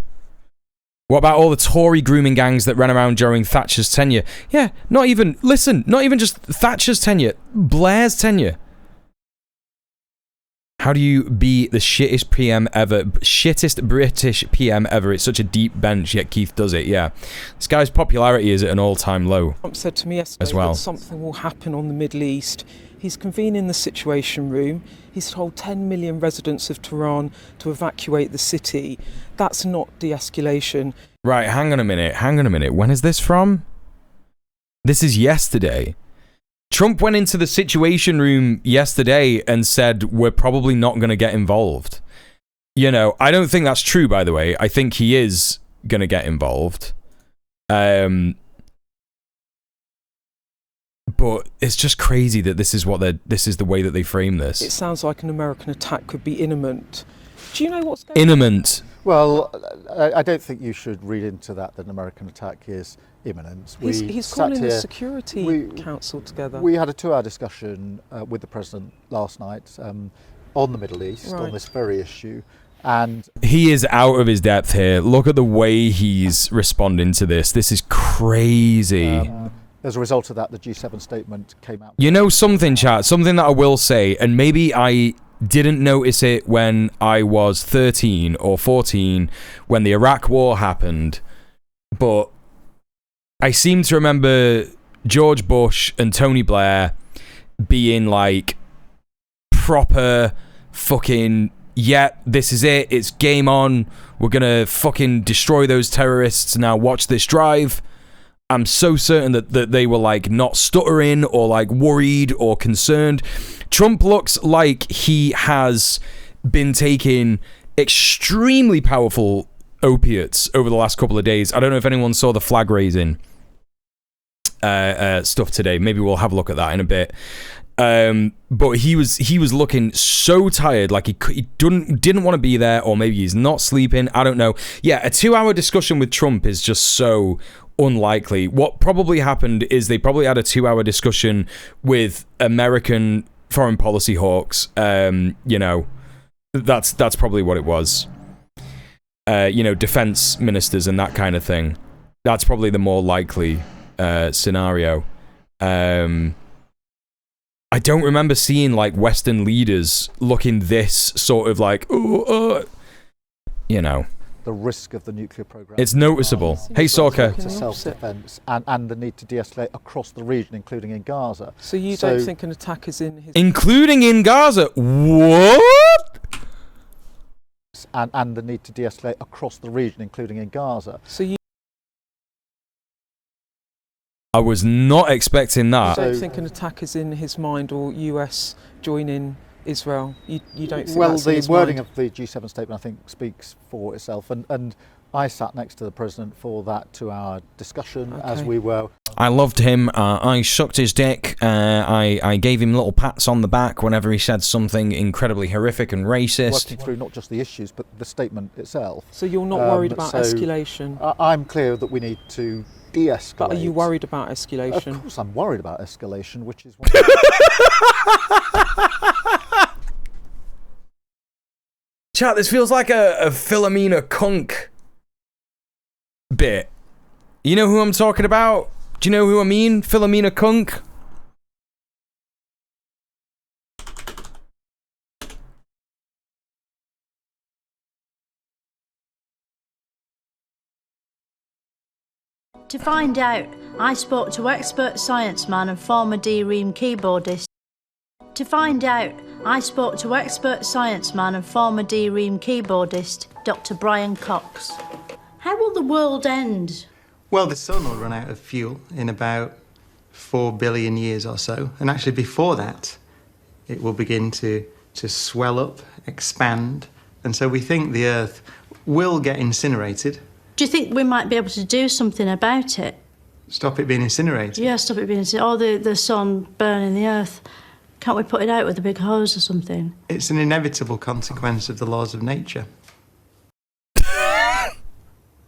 What about all the Tory grooming gangs that ran around during Thatcher's tenure? Yeah, not even just Thatcher's tenure, Blair's tenure. How do you be the shittest PM ever? Shittest British PM ever. It's such a deep bench, yet Keith does it, yeah. This guy's popularity is at an all-time low.
Trump said to me yesterday
as well.
That something will happen on the Middle East. He's convening the Situation Room. He's told 10 million residents of Tehran to evacuate the city. That's not de-escalation.
Right, hang on a minute. When is this from? This is yesterday. Trump went into the Situation Room yesterday and said, we're probably not going to get involved. I don't think that's true, by the way. I think he is going to get involved. But it's just crazy that this is the way that they frame this.
It sounds like an American attack could be imminent. Do you know what's going on?
Imminent.
Well, I don't think you should read into that an American attack is imminent.
He's calling the Security Council together.
We had a 2-hour discussion with the President last night on the Middle East, on this very issue. And
he is out of his depth here. Look at the way he's responding to this. This is crazy.
As a result of that, the G7 statement came out.
You know something, chat? Something that I will say, and maybe I didn't notice it when I was 13 or 14 when the Iraq War happened, but I seem to remember George Bush and Tony Blair being like proper fucking, yeah, this is it, it's game on, we're gonna fucking destroy those terrorists, now watch this drive. I'm so certain that they were like not stuttering or like worried or concerned. Trump looks like he has been taking extremely powerful opiates over the last couple of days. I don't know if anyone saw the flag raising stuff today. Maybe we'll have a look at that in a bit. But he was looking so tired, like he didn't want to be there, or maybe he's not sleeping. I don't know. Yeah, a 2-hour discussion with Trump is just so unlikely. What probably happened is they probably had a 2-hour discussion with American foreign policy hawks. That's probably what it was. Defense ministers and that kind of thing. That's probably the more likely scenario. I don't remember seeing like Western leaders looking this sort of like,
the risk of the nuclear program.
It's noticeable. Hey, Sorka.
To self-defense and the need to de-escalate across the region, including in Gaza.
So you don't think an attack is in his...
Including in Gaza? What?
And the need to de-escalate across the region, including in Gaza.
So you...
I was not expecting that.
You don't think an attack is in his mind, or US joining Israel? You don't think
well,
that's in his
the wording
mind?
of the G7 statement, I think, speaks for itself. And I sat next to the President for that 2-hour discussion as we were.
I loved him. I sucked his dick. I gave him little pats on the back whenever he said something incredibly horrific and racist.
Working through not just the issues, but the statement itself.
So you're not worried about escalation?
I'm clear that we need to de-escalate.
But are you worried about escalation?
Of course I'm worried about escalation, which is...
Chat, this feels like a Philomena Kunk bit. You know who I'm talking about? Do you know who I mean? Philomena Kunk?
To find out, I spoke to expert science man and former D-Ream keyboardist. To find out, I spoke to expert science man and former D-Ream keyboardist, Dr. Brian Cox. How will the world end?
Well, the sun will run out of fuel in about 4 billion years or so. And actually before that, it will begin to swell up, expand. And so we think the Earth will get incinerated.
Do you think we might be able to do something about it?
Stop it being incinerated?
Yeah, stop it being incinerated. Or the sun burning the Earth. Can't we put it out with a big hose or something?
It's an inevitable consequence of the laws of nature.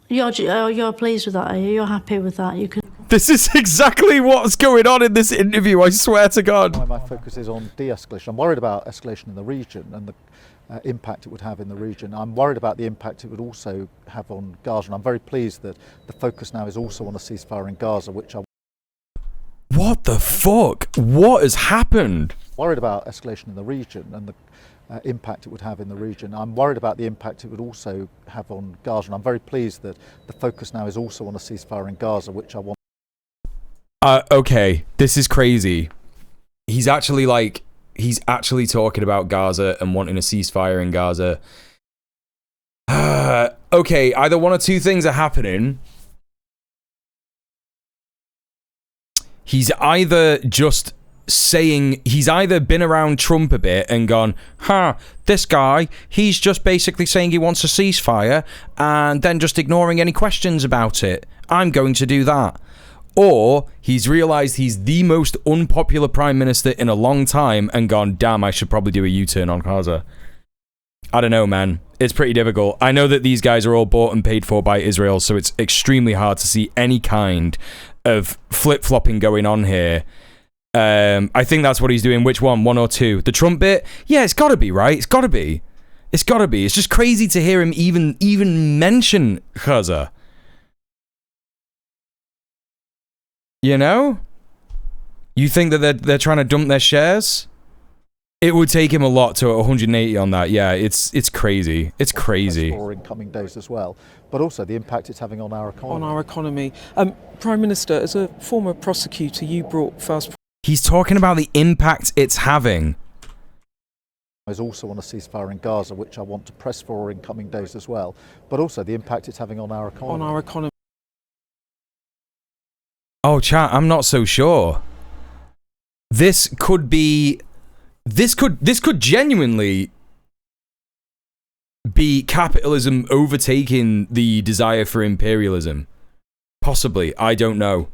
You're pleased with that, are you? You're happy with that? You can.
This is exactly what's going on in this interview, I swear to God.
My focus is on de-escalation. I'm worried about escalation in the region and the impact it would have in the region. I'm worried about the impact it would also have on Gaza, and I'm very pleased that the focus now is also on a ceasefire in Gaza, which I...
What the fuck? What has happened?
Worried about escalation in the region and the impact it would have in the region. I'm worried about the impact it would also have on Gaza, and I'm very pleased that the focus now is also on a ceasefire in Gaza, which I want.
Okay, this is crazy. He's actually talking about Gaza and wanting a ceasefire in Gaza. Okay, either one or two things are happening. He's either been around Trump a bit and gone, this guy, he's just basically saying he wants a ceasefire and then just ignoring any questions about it. I'm going to do that. Or he's realised he's the most unpopular prime minister in a long time and gone, damn, I should probably do a U-turn on Gaza. I don't know, man. It's pretty difficult. I know that these guys are all bought and paid for by Israel, so it's extremely hard to see any kind of flip-flopping going on here. I think that's what he's doing. Which one? One or two? The Trump bit? Yeah, it's gotta be, right? It's gotta be. It's gotta be. It's just crazy to hear him even mention Gaza. You know? You think that they're trying to dump their shares? It would take him a lot to 180 on that. Yeah, it's crazy. It's crazy.
For in coming days as well, but also the impact it's having on our economy.
On our economy. Prime Minister, as a former prosecutor, you brought first...
He's talking about the impact it's having.
Is also on a ceasefire in Gaza, which I want to press for in coming days as well, but also the impact it's having on our economy.
On our economy.
Oh, chat, I'm not so sure. This could genuinely be capitalism overtaking the desire for imperialism. Possibly. I don't know.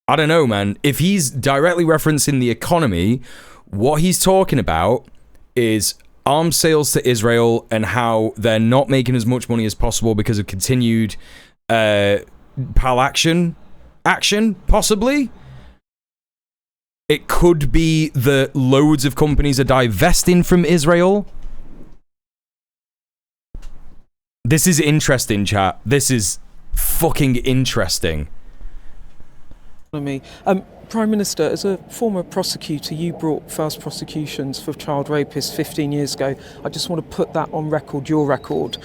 I don't know, man. If he's directly referencing the economy, what he's talking about is arms sales to Israel and how they're not making as much money as possible because of continued PAL action, possibly. It could be that loads of companies are divesting from Israel. This is interesting, chat. This is fucking interesting.
Prime Minister, as a former prosecutor, you brought first prosecutions for child rapists 15 years ago. I just want to put that on record, your record.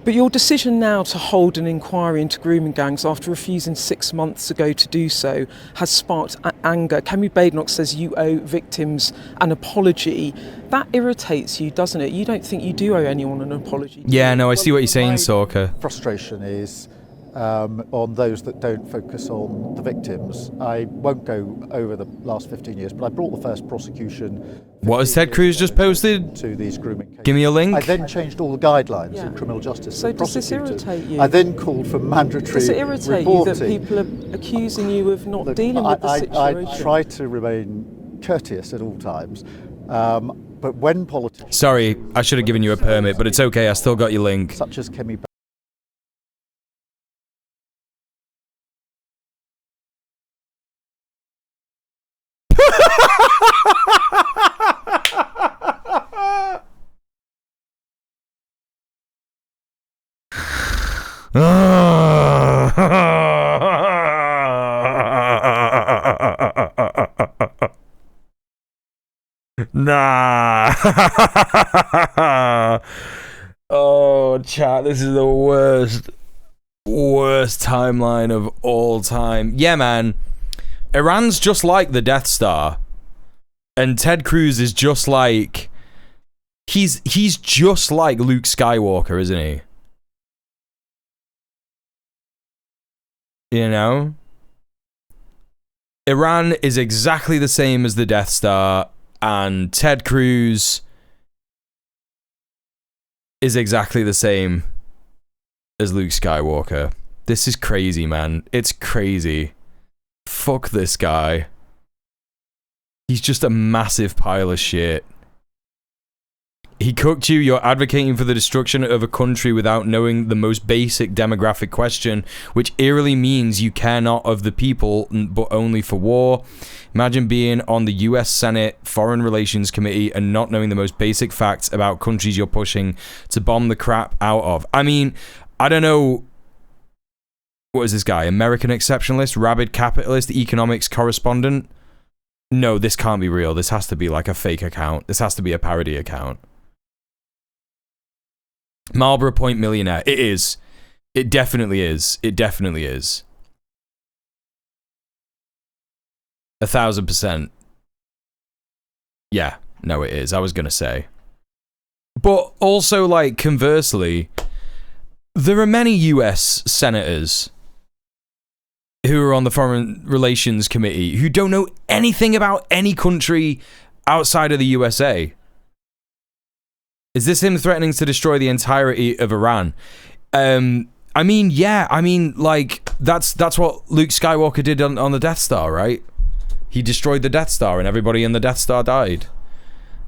But your decision now to hold an inquiry into grooming gangs after refusing 6 months ago to do so has sparked anger. Kemi Badenoch says you owe victims an apology. That irritates you, doesn't it? You don't think you do owe anyone an apology?
Yeah, no, I see what you're saying, Sorka.
Frustration is on those that don't focus on the victims. I won't go over the last 15 years, but I brought the first prosecution.
What has Ted Cruz just posted?
To these grooming cases.
Give me a link.
I then changed all the guidelines in criminal justice.
So does this irritate you?
I then called for mandatory
Does it irritate
reporting.
you that people are accusing you of not dealing with the situation?
I try to remain courteous at all times, but when politicians...
Sorry, I should have given you a permit, but it's okay, I still got your link.
Such as Kemi
Nah. Oh, chat, this is the worst timeline of all time. Yeah, man. Iran's just like the Death Star. And Ted Cruz is just like... He's just like Luke Skywalker, isn't he? You know? Iran is exactly the same as the Death Star, and Ted Cruz is exactly the same as Luke Skywalker. This is crazy, man. It's crazy. Fuck this guy. He's just a massive pile of shit. He cooked you. You're advocating for the destruction of a country without knowing the most basic demographic question, which eerily means you care not of the people, but only for war. Imagine being on the US Senate Foreign Relations Committee and not knowing the most basic facts about countries you're pushing to bomb the crap out of. I mean, I don't know. What is this guy? American exceptionalist, rabid capitalist, economics correspondent? No, this can't be real. This has to be like a fake account. This has to be a parody account. Marlborough Point millionaire. It is. It definitely is. It definitely is. 1,000%. Yeah, no, it is. I was gonna say. But also, like, conversely, there are many US senators who are on the Foreign Relations Committee who don't know anything about any country outside of the USA. Is this him threatening to destroy the entirety of Iran? I mean, yeah. I mean, like, that's what Luke Skywalker did on the Death Star, right? He destroyed the Death Star and everybody in the Death Star died.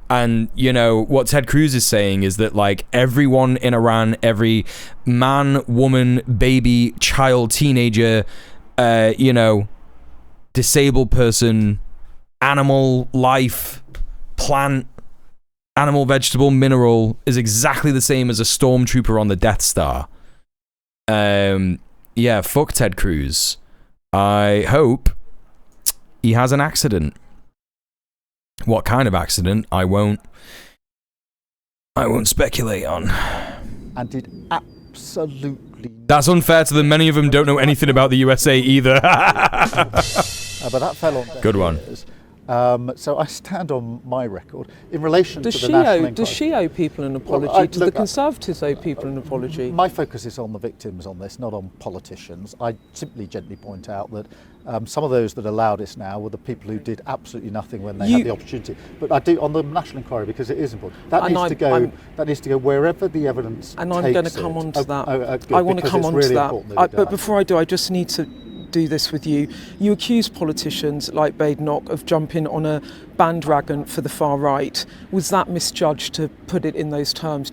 And, you know, what Ted Cruz is saying is that, like, everyone in Iran, every man, woman, baby, child, teenager, you know, disabled person, animal, life, plant, animal, vegetable, mineral is exactly the same as a stormtrooper on the Death Star. Yeah, fuck Ted Cruz. I hope he has an accident. What kind of accident? I won't speculate on.
And did absolutely...
That's unfair to them. Many of them don't know anything about the USA either.
But that fell on deaf
Good one.
ears. So I stand on my record in relation to the national inquiry.
Does she owe people an apology? Do the Conservatives owe people an apology?
My focus is on the victims on this, not on politicians. I simply gently point out that some of those that are loudest now were the people who did absolutely nothing when they had the opportunity. But I do on the national inquiry, because it is important. That needs to go wherever the evidence.
And I'm going to come on to that. I want to come on to that. But before I do, I just need to do this with you. You accuse politicians like Badenoch of jumping on a bandwagon for the far right. Was that misjudged to put it in those terms?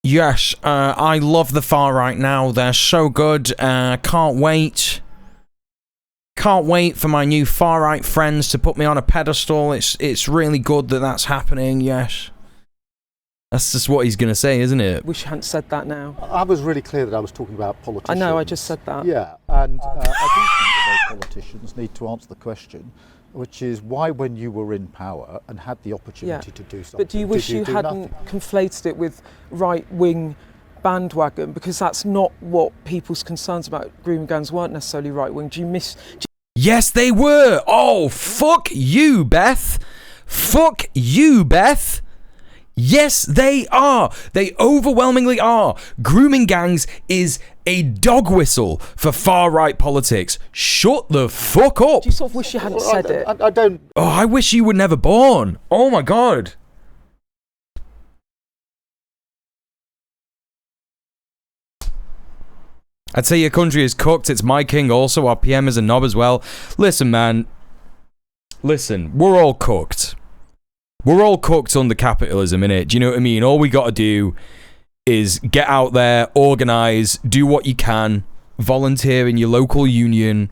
Yes, I love the far right now. They're so good. Can't wait. Can't wait for my new far right friends to put me on a pedestal. It's really good that that's happening. Yes. That's just what he's going to say, isn't it?
Wish you hadn't said that now.
I was really clear that I was talking about politicians.
I know, I just said that.
Yeah, and I do think that those politicians need to answer the question, which is why, when you were in power and had the opportunity to do something,
but do you wish you hadn't conflated it with right-wing bandwagon? Because that's not what people's concerns about grooming gangs weren't necessarily right-wing.
Yes, they were. Oh, fuck you, Beth. Fuck you, Beth. Yes, they are. They overwhelmingly are. Grooming gangs is a dog whistle for far-right politics. Shut the fuck up.
Do you sort of wish you hadn't said it?
I don't...
Oh, I wish you were never born. Oh, my God. I'd say your country is cooked. It's my king also. Our PM is a knob as well. Listen, man. Listen, we're all cooked. We're all cooked under capitalism, innit? Do you know what I mean? All we got to do is get out there, organise, do what you can, volunteer in your local union,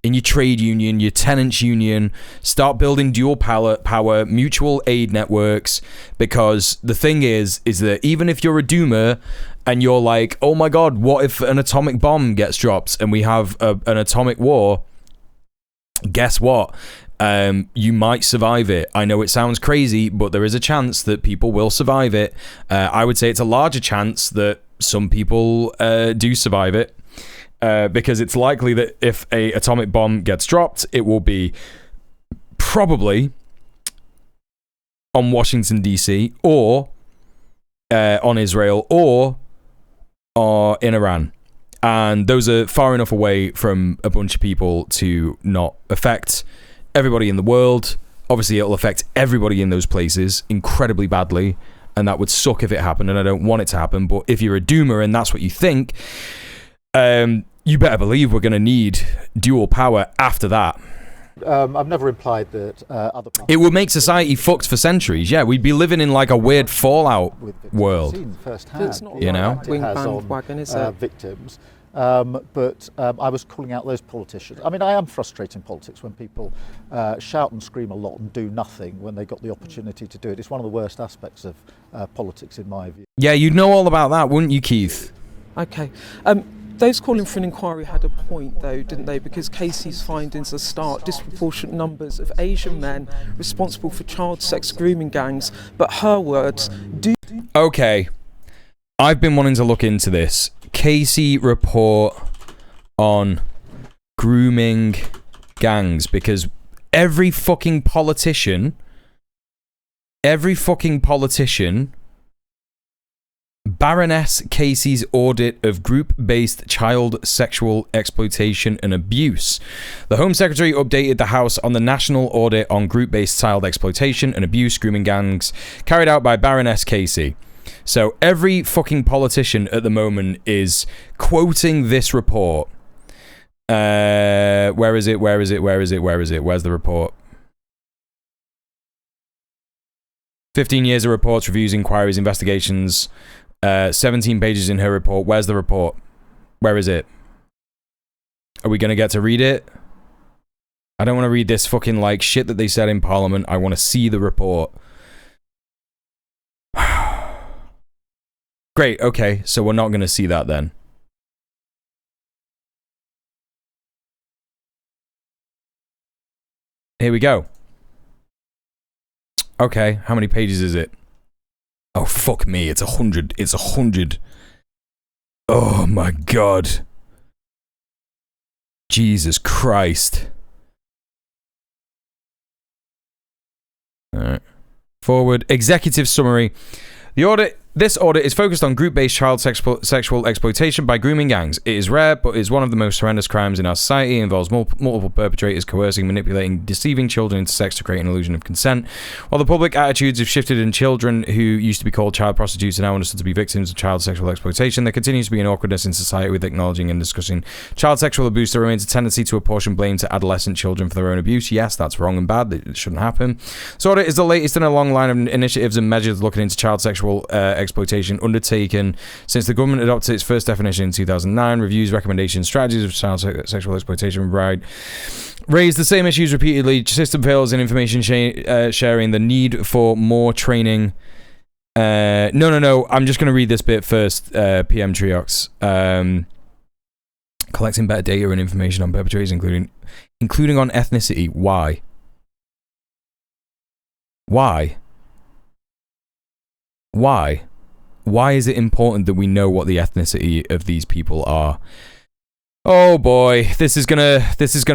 in your trade union, your tenants union, start building dual power, mutual aid networks, because the thing is that even if you're a doomer and you're like, oh my God, what if an atomic bomb gets dropped and we have an atomic war? Guess what? You might survive it. I know it sounds crazy, but there is a chance that people will survive it. I would say it's a larger chance that some people do survive it, because it's likely that if a atomic bomb gets dropped, it will be probably on Washington, D.C., or on Israel, or in Iran. And those are far enough away from a bunch of people to not affect everybody in the world. Obviously, it'll affect everybody in those places incredibly badly, and that would suck if it happened, and I don't want it to happen. But if you're a doomer and that's what you think, you better believe we're going to need dual power after that.
I've never implied that other people...
It would make society fucked for centuries. Yeah, we'd be living in like a weird Fallout world.
Firsthand,
not
you know,
wing bandwagon, is it?
Victims. But I was calling out those politicians. I mean, I am frustrated in politics when people shout and scream a lot and do nothing when they got the opportunity to do it. It's one of the worst aspects of politics, in my view.
Yeah, you'd know all about that, wouldn't you, Keith?
Okay. Those calling for an inquiry had a point, though, didn't they? Because Casey's findings are stark. Disproportionate numbers of Asian men responsible for child sex grooming gangs. But her words do...
Okay. I've been wanting to look into this. Casey report on grooming gangs, because every fucking politician, Baroness Casey's audit of group-based child sexual exploitation and abuse. The Home Secretary updated the House on the national audit on group-based child exploitation and abuse grooming gangs carried out by Baroness Casey. So every fucking politician at the moment is quoting this report. Where is it? Where's the report? 15 years of reports, reviews, inquiries, investigations. 17 pages in her report. Where's the report? Where is it? Are we going to get to read it? I don't want to read this fucking like shit that they said in Parliament. I want to see the report. Great, okay, so we're not going to see that then. Here we go. Okay, how many pages is it? Oh, fuck me, it's 100. It's 100. Oh my god. Jesus Christ. Alright. Forward. Executive summary. This audit is focused on group-based child sexual exploitation by grooming gangs. It is rare, but is one of the most horrendous crimes in our society. It involves multiple perpetrators coercing, manipulating, deceiving children into sex to create an illusion of consent. While the public attitudes have shifted and children who used to be called child prostitutes are now understood to be victims of child sexual exploitation, there continues to be an awkwardness in society with acknowledging and discussing child sexual abuse. There remains a tendency to apportion blame to adolescent children for their own abuse. Yes, that's wrong and bad. It shouldn't happen. This audit is the latest in a long line of initiatives and measures looking into child sexual exploitation undertaken since the government adopted its first definition in 2009. Reviews, recommendations, strategies of child sexual exploitation raised the same issues repeatedly: system fails in information sharing, the need for more training. No, I'm just going to read this bit first. PM Triox. Collecting better data and information on perpetrators, including on ethnicity. Why? Why is it important that we know what the ethnicity of these people are? Oh boy, this is gonna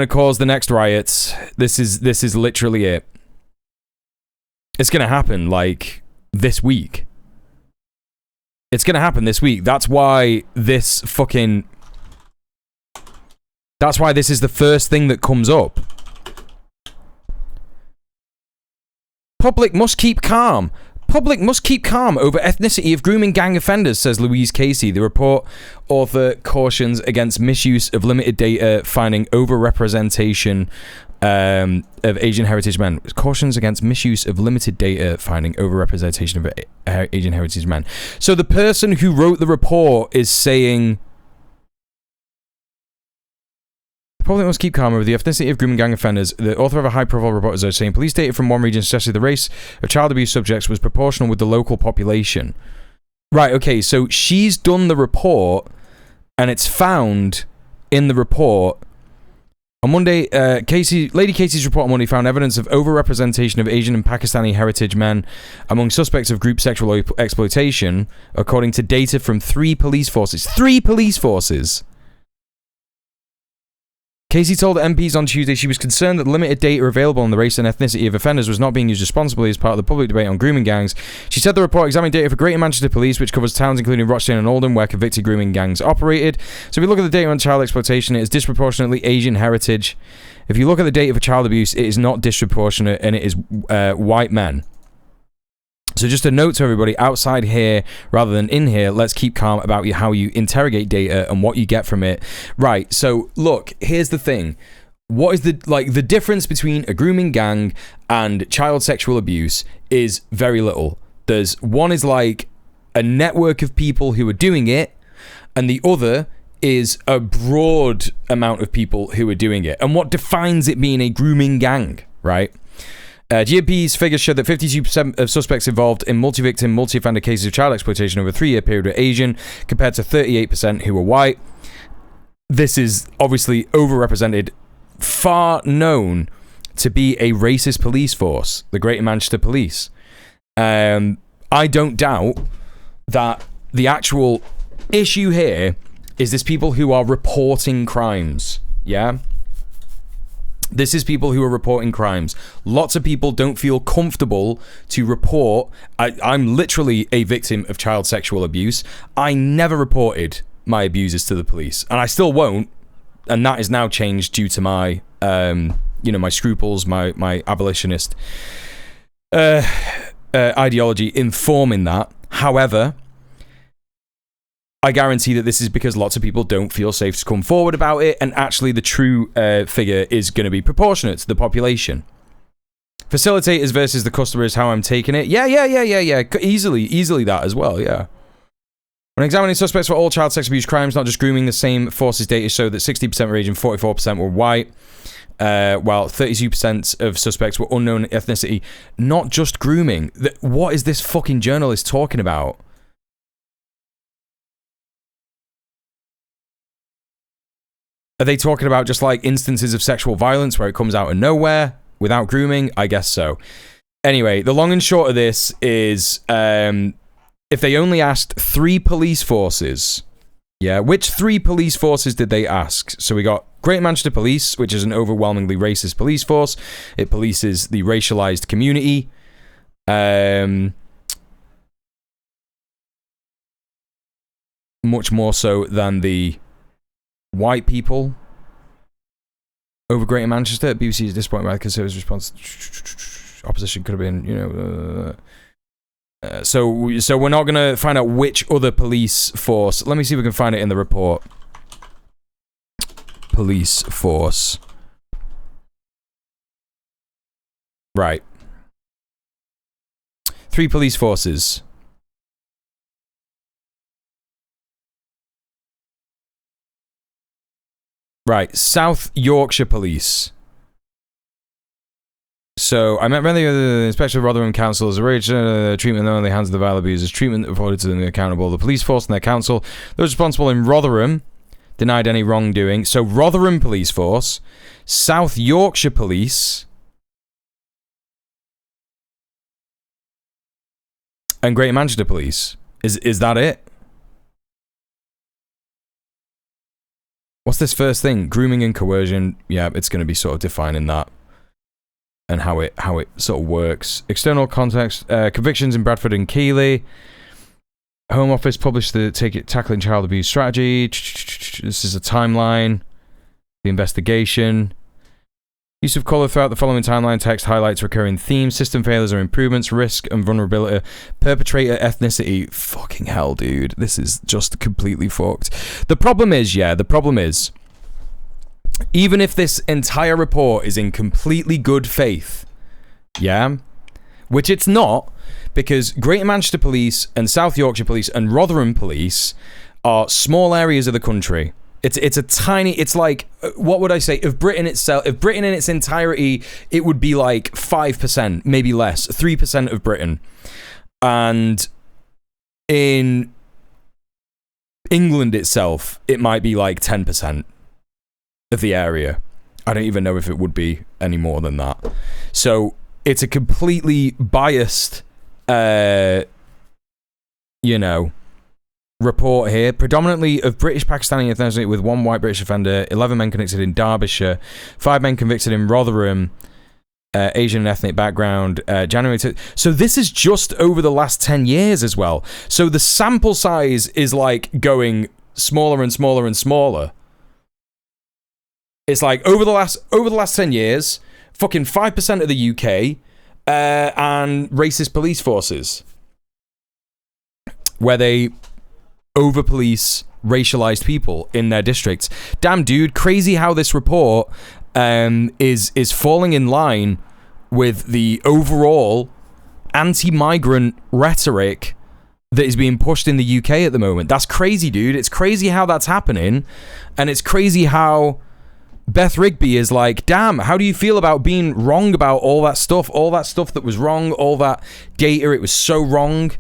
cause the next riots. This is literally it. It's gonna happen like this week. It's gonna happen this week. That's why this is the first thing that comes up. Public must keep calm. Public must keep calm over ethnicity of grooming gang offenders, says Louise Casey. The report author cautions against misuse of limited data, finding overrepresentation of Asian heritage men. Cautions against misuse of limited data, finding overrepresentation of Asian heritage men. So the person who wrote the report is saying... Public must keep calm over the ethnicity of grooming gang offenders. The author of a high-profile report is saying police data from one region suggested the race of child abuse subjects was proportional with the local population. Right, okay, so she's done the report, and it's found in the report. On Monday, Lady Casey's report on Monday found evidence of overrepresentation of Asian and Pakistani heritage men among suspects of group sexual exploitation, according to data from 3 police forces. 3 police forces! Casey told MPs on Tuesday she was concerned that limited data available on the race and ethnicity of offenders was not being used responsibly as part of the public debate on grooming gangs. She said the report examined data for Greater Manchester Police, which covers towns including Rochdale and Oldham, where convicted grooming gangs operated. So if you look at the data on child exploitation, it is disproportionately Asian heritage. If you look at the data for child abuse, it is not disproportionate, and it is white men. So just a note to everybody, outside here rather than in here, let's keep calm about how you interrogate data and what you get from it. Right, so look, here's the thing. What is the difference between a grooming gang and child sexual abuse is very little. One is like a network of people who are doing it, and the other is a broad amount of people who are doing it. And what defines it being a grooming gang, right? GMP's figures show that 52% of suspects involved in multi-victim, multi-offender cases of child exploitation over a 3-year period were Asian, compared to 38% who were white. This is obviously overrepresented, far known to be a racist police force, the Greater Manchester Police. I don't doubt that the actual issue here is this people who are reporting crimes, yeah? This is people who are reporting crimes. Lots of people don't feel comfortable to report. I'm literally a victim of child sexual abuse. I never reported my abusers to the police, and I still won't. And that is now changed due to my, my scruples, my abolitionist ideology informing that. However, I guarantee that this is because lots of people don't feel safe to come forward about it, and actually the true figure is going to be proportionate to the population. Facilitators versus the customer is how I'm taking it. Yeah. Easily that as well, yeah. When examining suspects for all child sex abuse crimes, not just grooming, the same forces data showed that 60% were Asian, 44% were white, while 32% of suspects were unknown ethnicity. Not just grooming. What is this fucking journalist talking about? Are they talking about just like instances of sexual violence where it comes out of nowhere without grooming? I guess so. Anyway, the long and short of this is if they only asked 3 police forces, yeah, which 3 police forces did they ask? So we got Greater Manchester Police, which is an overwhelmingly racist police force. It polices the racialized community. Much more so than the white people over Greater Manchester. BBC is disappointed by the Conservatives' response. Opposition could have been, so we're not going to find out which other police force. Let me see if we can find it in the report. Police force. Right. 3 police forces. Right, South Yorkshire Police. So I met the Inspector of Rotherham Council as a treatment in the hands of the vile abusers, treatment afforded to them accountable. The police force and their council, those responsible in Rotherham, denied any wrongdoing. So Rotherham Police Force, South Yorkshire Police, and Greater Manchester Police. Is that it? What's this first thing? Grooming and coercion. Yeah, it's going to be sort of defining that and how it sort of works. External context. Convictions in Bradford and Keighley. Home Office published the tackling child abuse strategy. This is a timeline. The investigation. Use of colour throughout the following timeline text highlights recurring themes, system failures or improvements, risk and vulnerability, perpetrator ethnicity. Fucking hell, dude. This is just completely fucked. The problem is, even if this entire report is in completely good faith, yeah, which it's not, because Greater Manchester Police and South Yorkshire Police and Rotherham Police are small areas of the country. It's a tiny, it's like, what would I say, if Britain in its entirety, it would be like 5%, maybe less, 3% of Britain. And in England itself, it might be like 10% of the area. I don't even know if it would be any more than that. So it's a completely biased, report here, predominantly of British Pakistani ethnicity with 1 white British offender, 11 men convicted in Derbyshire, 5 men convicted in Rotherham, Asian ethnic background, January to... So this is just over the last 10 years as well. So the sample size is like going smaller and smaller and smaller. It's like over the last 10 years, fucking 5% of the UK and racist police forces where they over-police racialized people in their districts. Damn, dude, crazy how this report is falling in line with the overall anti-migrant rhetoric that is being pushed in the UK at the moment. That's crazy, dude. It's crazy how that's happening, and it's crazy how Beth Rigby is like, damn, how do you feel about being wrong about all that stuff that was wrong, all that data, it was so wrong.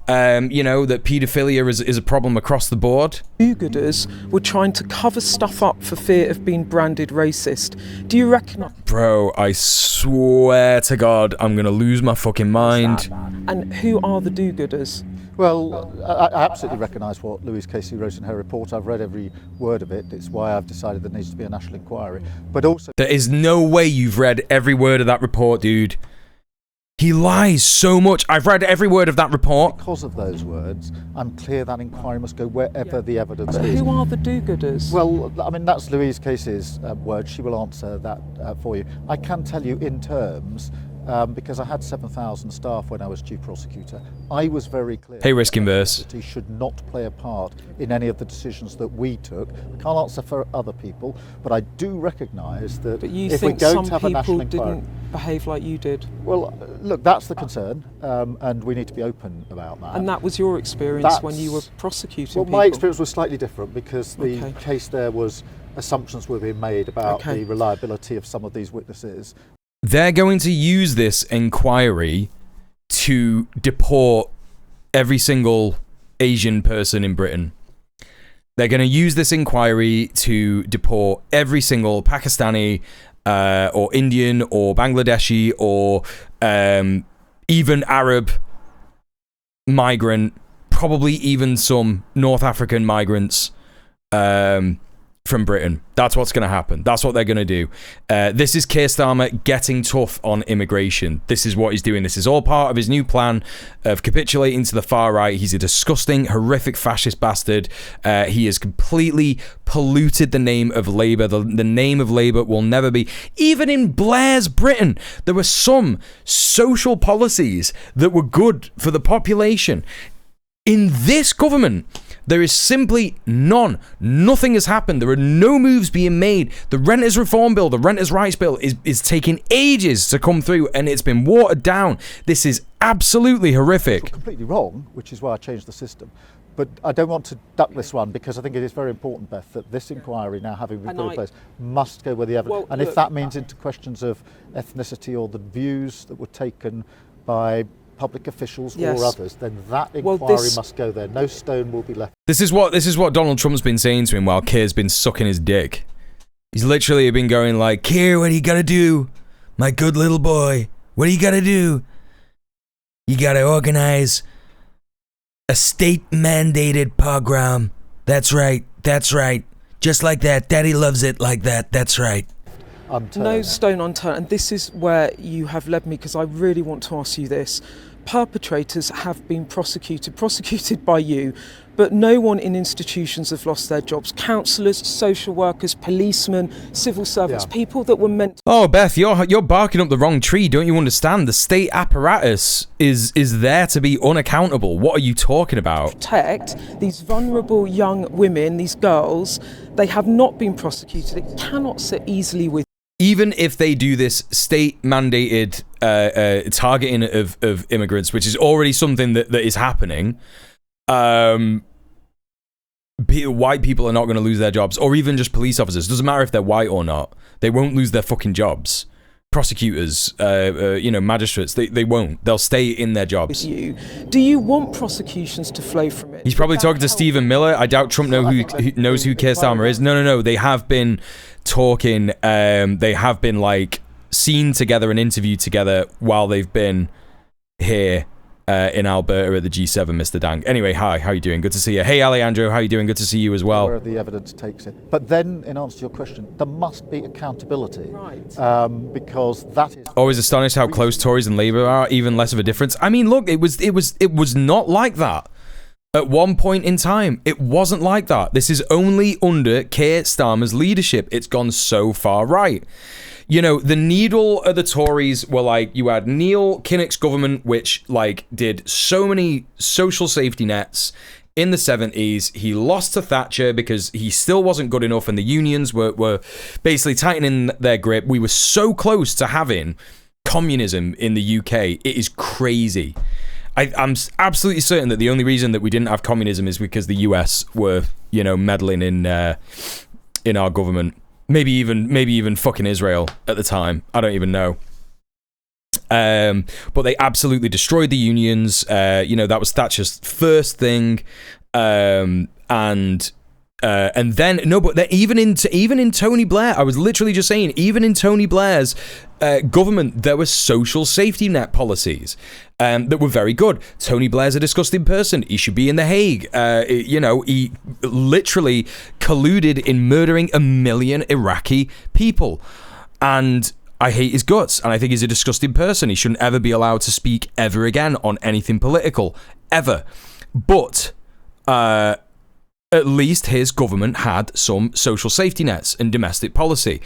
You know, that paedophilia is a problem across the board.
Do-gooders were trying to cover stuff up for fear of being branded racist. Do you reckon...
Bro, I swear to God, I'm going to lose my fucking mind.
And who are the do-gooders?
Well, I absolutely recognise what Louise Casey wrote in her report. I've read every word of it. It's why I've decided there needs to be a national inquiry. But also...
There is no way you've read every word of that report, dude. He lies so much. I've read every word of that report.
Because of those words, I'm clear that inquiry must go wherever the evidence is.
Who are the do-gooders?
Well, I mean, that's Louise Casey's word. She will answer that for you. I can tell you in terms, because I had 7,000 staff when I was chief prosecutor, I was very clear.
Hey, Risk Inverse.
That he should not play a part in any of the decisions that we took. I can't answer for other people, but I do recognise that if we're going to have a national inquiry...
didn't behave like you did?
Well, look, that's the concern, and we need to be open about that.
And that was your experience when you were prosecuting people?
Well, my experience was slightly different because the case there was assumptions were being made about the reliability of some of these witnesses.
They're going to use this inquiry to deport every single Asian person in Britain. They're going to use this inquiry to deport every single Pakistani or Indian or Bangladeshi or even Arab migrant, probably even some North African migrants from Britain. That's what's going to happen. That's what they're going to do. This is Keir Starmer getting tough on immigration. This is what he's doing. This is all part of his new plan of capitulating to the far right. He's a disgusting, horrific fascist bastard. He has completely polluted the name of Labour. The name of Labour will never be... Even in Blair's Britain, there were some social policies that were good for the population. In this government, there is simply none. Nothing has happened. There are no moves being made. The Renters Reform Bill, the Renters' Rights Bill is taking ages to come through, and it's been watered down. This is absolutely horrific.
It's completely wrong, which is why I changed the system. But I don't want to duck this one because I think it is very important, Beth, that this inquiry, now having been put in place, must go where the evidence... and if that means into questions of ethnicity or the views that were taken by public officials or others, then that inquiry must go there. No stone will be left. This is
what Donald Trump's been saying to him while Keir's been sucking his dick. He's literally been going like, Keir, what do you gotta do? My good little boy, what do you gotta do? You gotta organize a state-mandated pogrom. That's right. Just like that. Daddy loves it like that. That's right.
No stone unturned, and this is where you have led me, because I really want to ask you this. Perpetrators have been prosecuted by you, but no one in institutions have lost their jobs. Counsellors, social workers, policemen, civil servants, people that were meant...
Oh, Beth, you're barking up the wrong tree. Don't you understand? The state apparatus is there to be unaccountable. What are you talking about?
Protect these vulnerable young women, these girls. They have not been prosecuted. It cannot sit easily with...
Even if they do this state-mandated targeting of immigrants, which is already something that is happening, white people are not going to lose their jobs, or even just police officers. Doesn't matter if they're white or not. They won't lose their fucking jobs. Prosecutors, magistrates, they won't. They'll stay in their jobs.
Do you want prosecutions to flow from it?
He's probably talking to Stephen Miller. I doubt Trump knows who Keir Starmer is. No. They have been talking. They have been like seen together and interviewed together while they've been here. in Alberta at the G7, Mr. Dank. Anyway, hi, how you doing? Good to see you. Hey, Alejandro, how you doing? Good to see you as well.
Where the evidence takes it. But then, in answer to your question, there must be accountability.
Right.
Because that is...
Always astonished how close Tories and Labour are, even less of a difference. I mean, look, it was not like that. At one point in time, it wasn't like that. This is only under Keir Starmer's leadership. It's gone so far right. You know, the needle of the Tories were like, you had Neil Kinnock's government, which like did so many social safety nets in the 70s. He lost to Thatcher because he still wasn't good enough, and the unions were basically tightening their grip. We were so close to having communism in the UK. It is crazy. I'm absolutely certain that the only reason that we didn't have communism is because the US were, you know, meddling in our government. Maybe even fucking Israel at the time. I don't even know. But they absolutely destroyed the unions. You know, that was Thatcher's first thing. And then even in Tony Blair, I was literally just saying, even in Tony Blair's government, there were social safety net policies that were very good. Tony Blair's a disgusting person. He should be in The Hague. You know, he literally colluded in murdering 1 million Iraqi people, and I hate his guts, and I think he's a disgusting person. He shouldn't ever be allowed to speak ever again on anything political, ever. But at least his government had some social safety nets and domestic policy.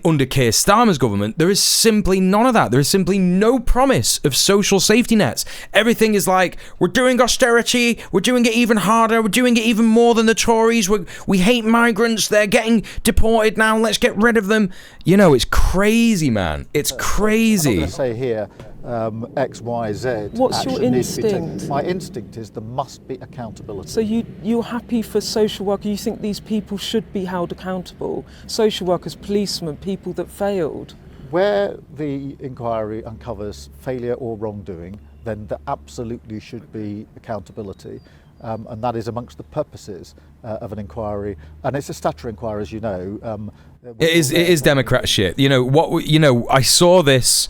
Under Keir Starmer's government, there is simply none of that. There is simply no promise of social safety nets. Everything is like, we're doing austerity, we're doing it even harder, we're doing it even more than the Tories, we hate migrants, they're getting deported now, let's get rid of them. You know, it's crazy, man. It's crazy.
I'm going to say here, X, Y, Z.
What's your instinct?
My instinct is there must be accountability.
So you're happy for social work? You think these people should be held accountable? Social workers, policemen, people that failed?
Where the inquiry uncovers failure or wrongdoing, then there absolutely should be accountability. And that is amongst the purposes of an inquiry. And it's a statutory inquiry, as you know.
It is Democrat shit. You know, I saw this...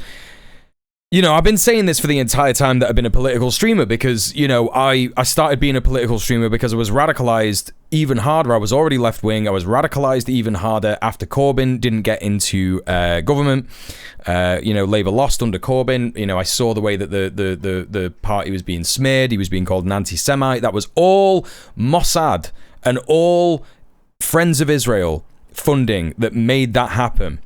You know, I've been saying this for the entire time that I've been a political streamer because, you know, I started being a political streamer because I was radicalized even harder. I was already left-wing. I was radicalized even harder after Corbyn didn't get into government. You know, Labour lost under Corbyn. You know, I saw the way that the party was being smeared. He was being called an anti-Semite. That was all Mossad and all Friends of Israel funding that made that happen.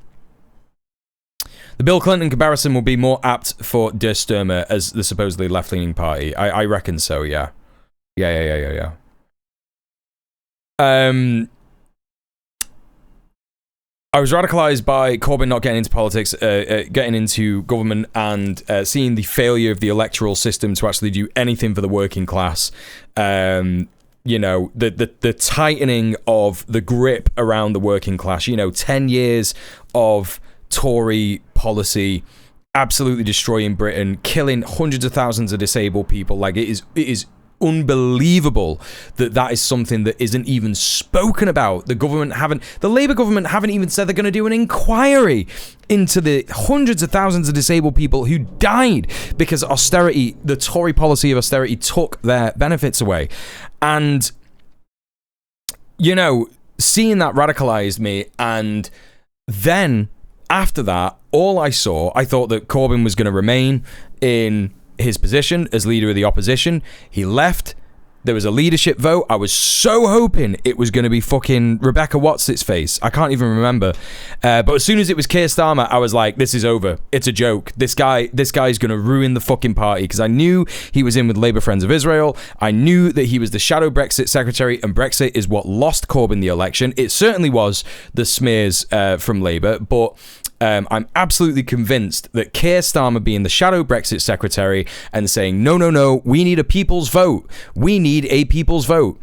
The Bill Clinton comparison will be more apt for Der Stürmer as the supposedly left-leaning party. I reckon so, yeah. Yeah. I was radicalized by Corbyn not getting into politics, getting into government, and seeing the failure of the electoral system to actually do anything for the working class. You know, the tightening of the grip around the working class. You know, 10 years of Tory policy absolutely destroying Britain, killing hundreds of thousands of disabled people. Like, it is unbelievable that is something that isn't even spoken about. The Labour government haven't even said they're going to do an inquiry into the hundreds of thousands of disabled people who died because austerity, the Tory policy of austerity, took their benefits away. And, you know, seeing that radicalized me, and then after that, all I thought that Corbyn was going to remain in his position as leader of the opposition. He left. There was a leadership vote. I was so hoping it was going to be fucking Rebecca What's-its-face. I can't even remember. But as soon as it was Keir Starmer, I was like, this is over. It's a joke. This guy's going to ruin the fucking party, because I knew he was in with Labour Friends of Israel. I knew that he was the shadow Brexit secretary, and Brexit is what lost Corbyn the election. It certainly was the smears from Labour, but I'm absolutely convinced that Keir Starmer being the shadow Brexit secretary and saying, no, we need a people's vote. We need a people's vote.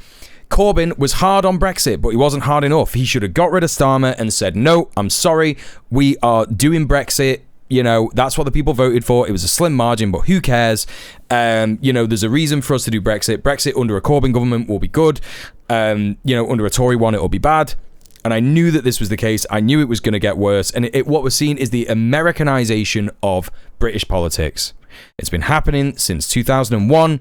Corbyn was hard on Brexit, but he wasn't hard enough. He should have got rid of Starmer and said, no, I'm sorry, we are doing Brexit. You know, that's what the people voted for. It was a slim margin, but who cares? You know, there's a reason for us to do Brexit. Brexit under a Corbyn government will be good. You know, under a Tory one, it will be bad. And I knew that this was the case. I knew it was going to get worse. And what we're seeing is the Americanization of British politics. It's been happening since 2001.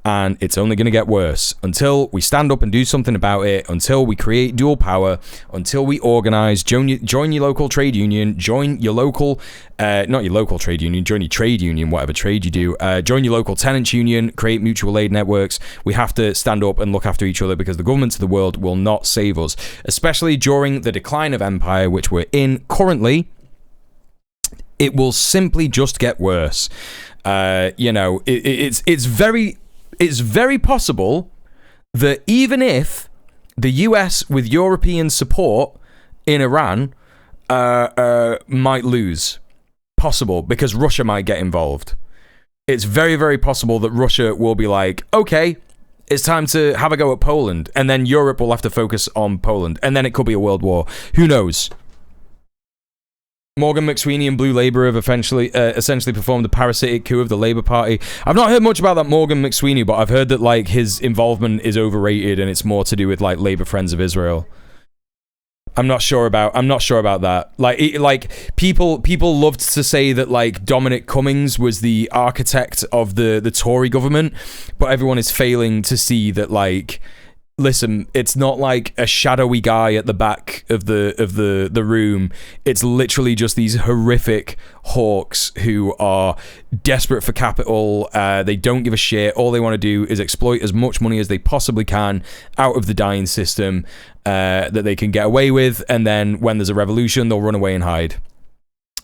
And it's only going to get worse until we stand up and do something about it, until we create dual power, until we organize, join your local trade union, join your local, not your local trade union, join your trade union, whatever trade you do, join your local tenants union, create mutual aid networks. We have to stand up and look after each other because the governments of the world will not save us, especially during the decline of empire, which we're in currently. It will simply just get worse. It's very possible that even if the US, with European support in Iran, might lose, possible, because Russia might get involved. It's very, very possible that Russia will be like, okay, it's time to have a go at Poland, and then Europe will have to focus on Poland, and then it could be a world war. Who knows? Morgan McSweeney and Blue Labour have essentially performed the parasitic coup of the Labour Party. I've not heard much about that Morgan McSweeney, but I've heard that like his involvement is overrated and it's more to do with like Labour Friends of Israel. I'm not sure about that. Like people loved to say that like Dominic Cummings was the architect of the Tory government, but everyone is failing to see that like, listen, it's not like a shadowy guy at the back of the room. It's literally just these horrific hawks who are desperate for capital. They don't give a shit. All they want to do is exploit as much money as they possibly can out of the dying system that they can get away with. And then when there's a revolution, they'll run away and hide.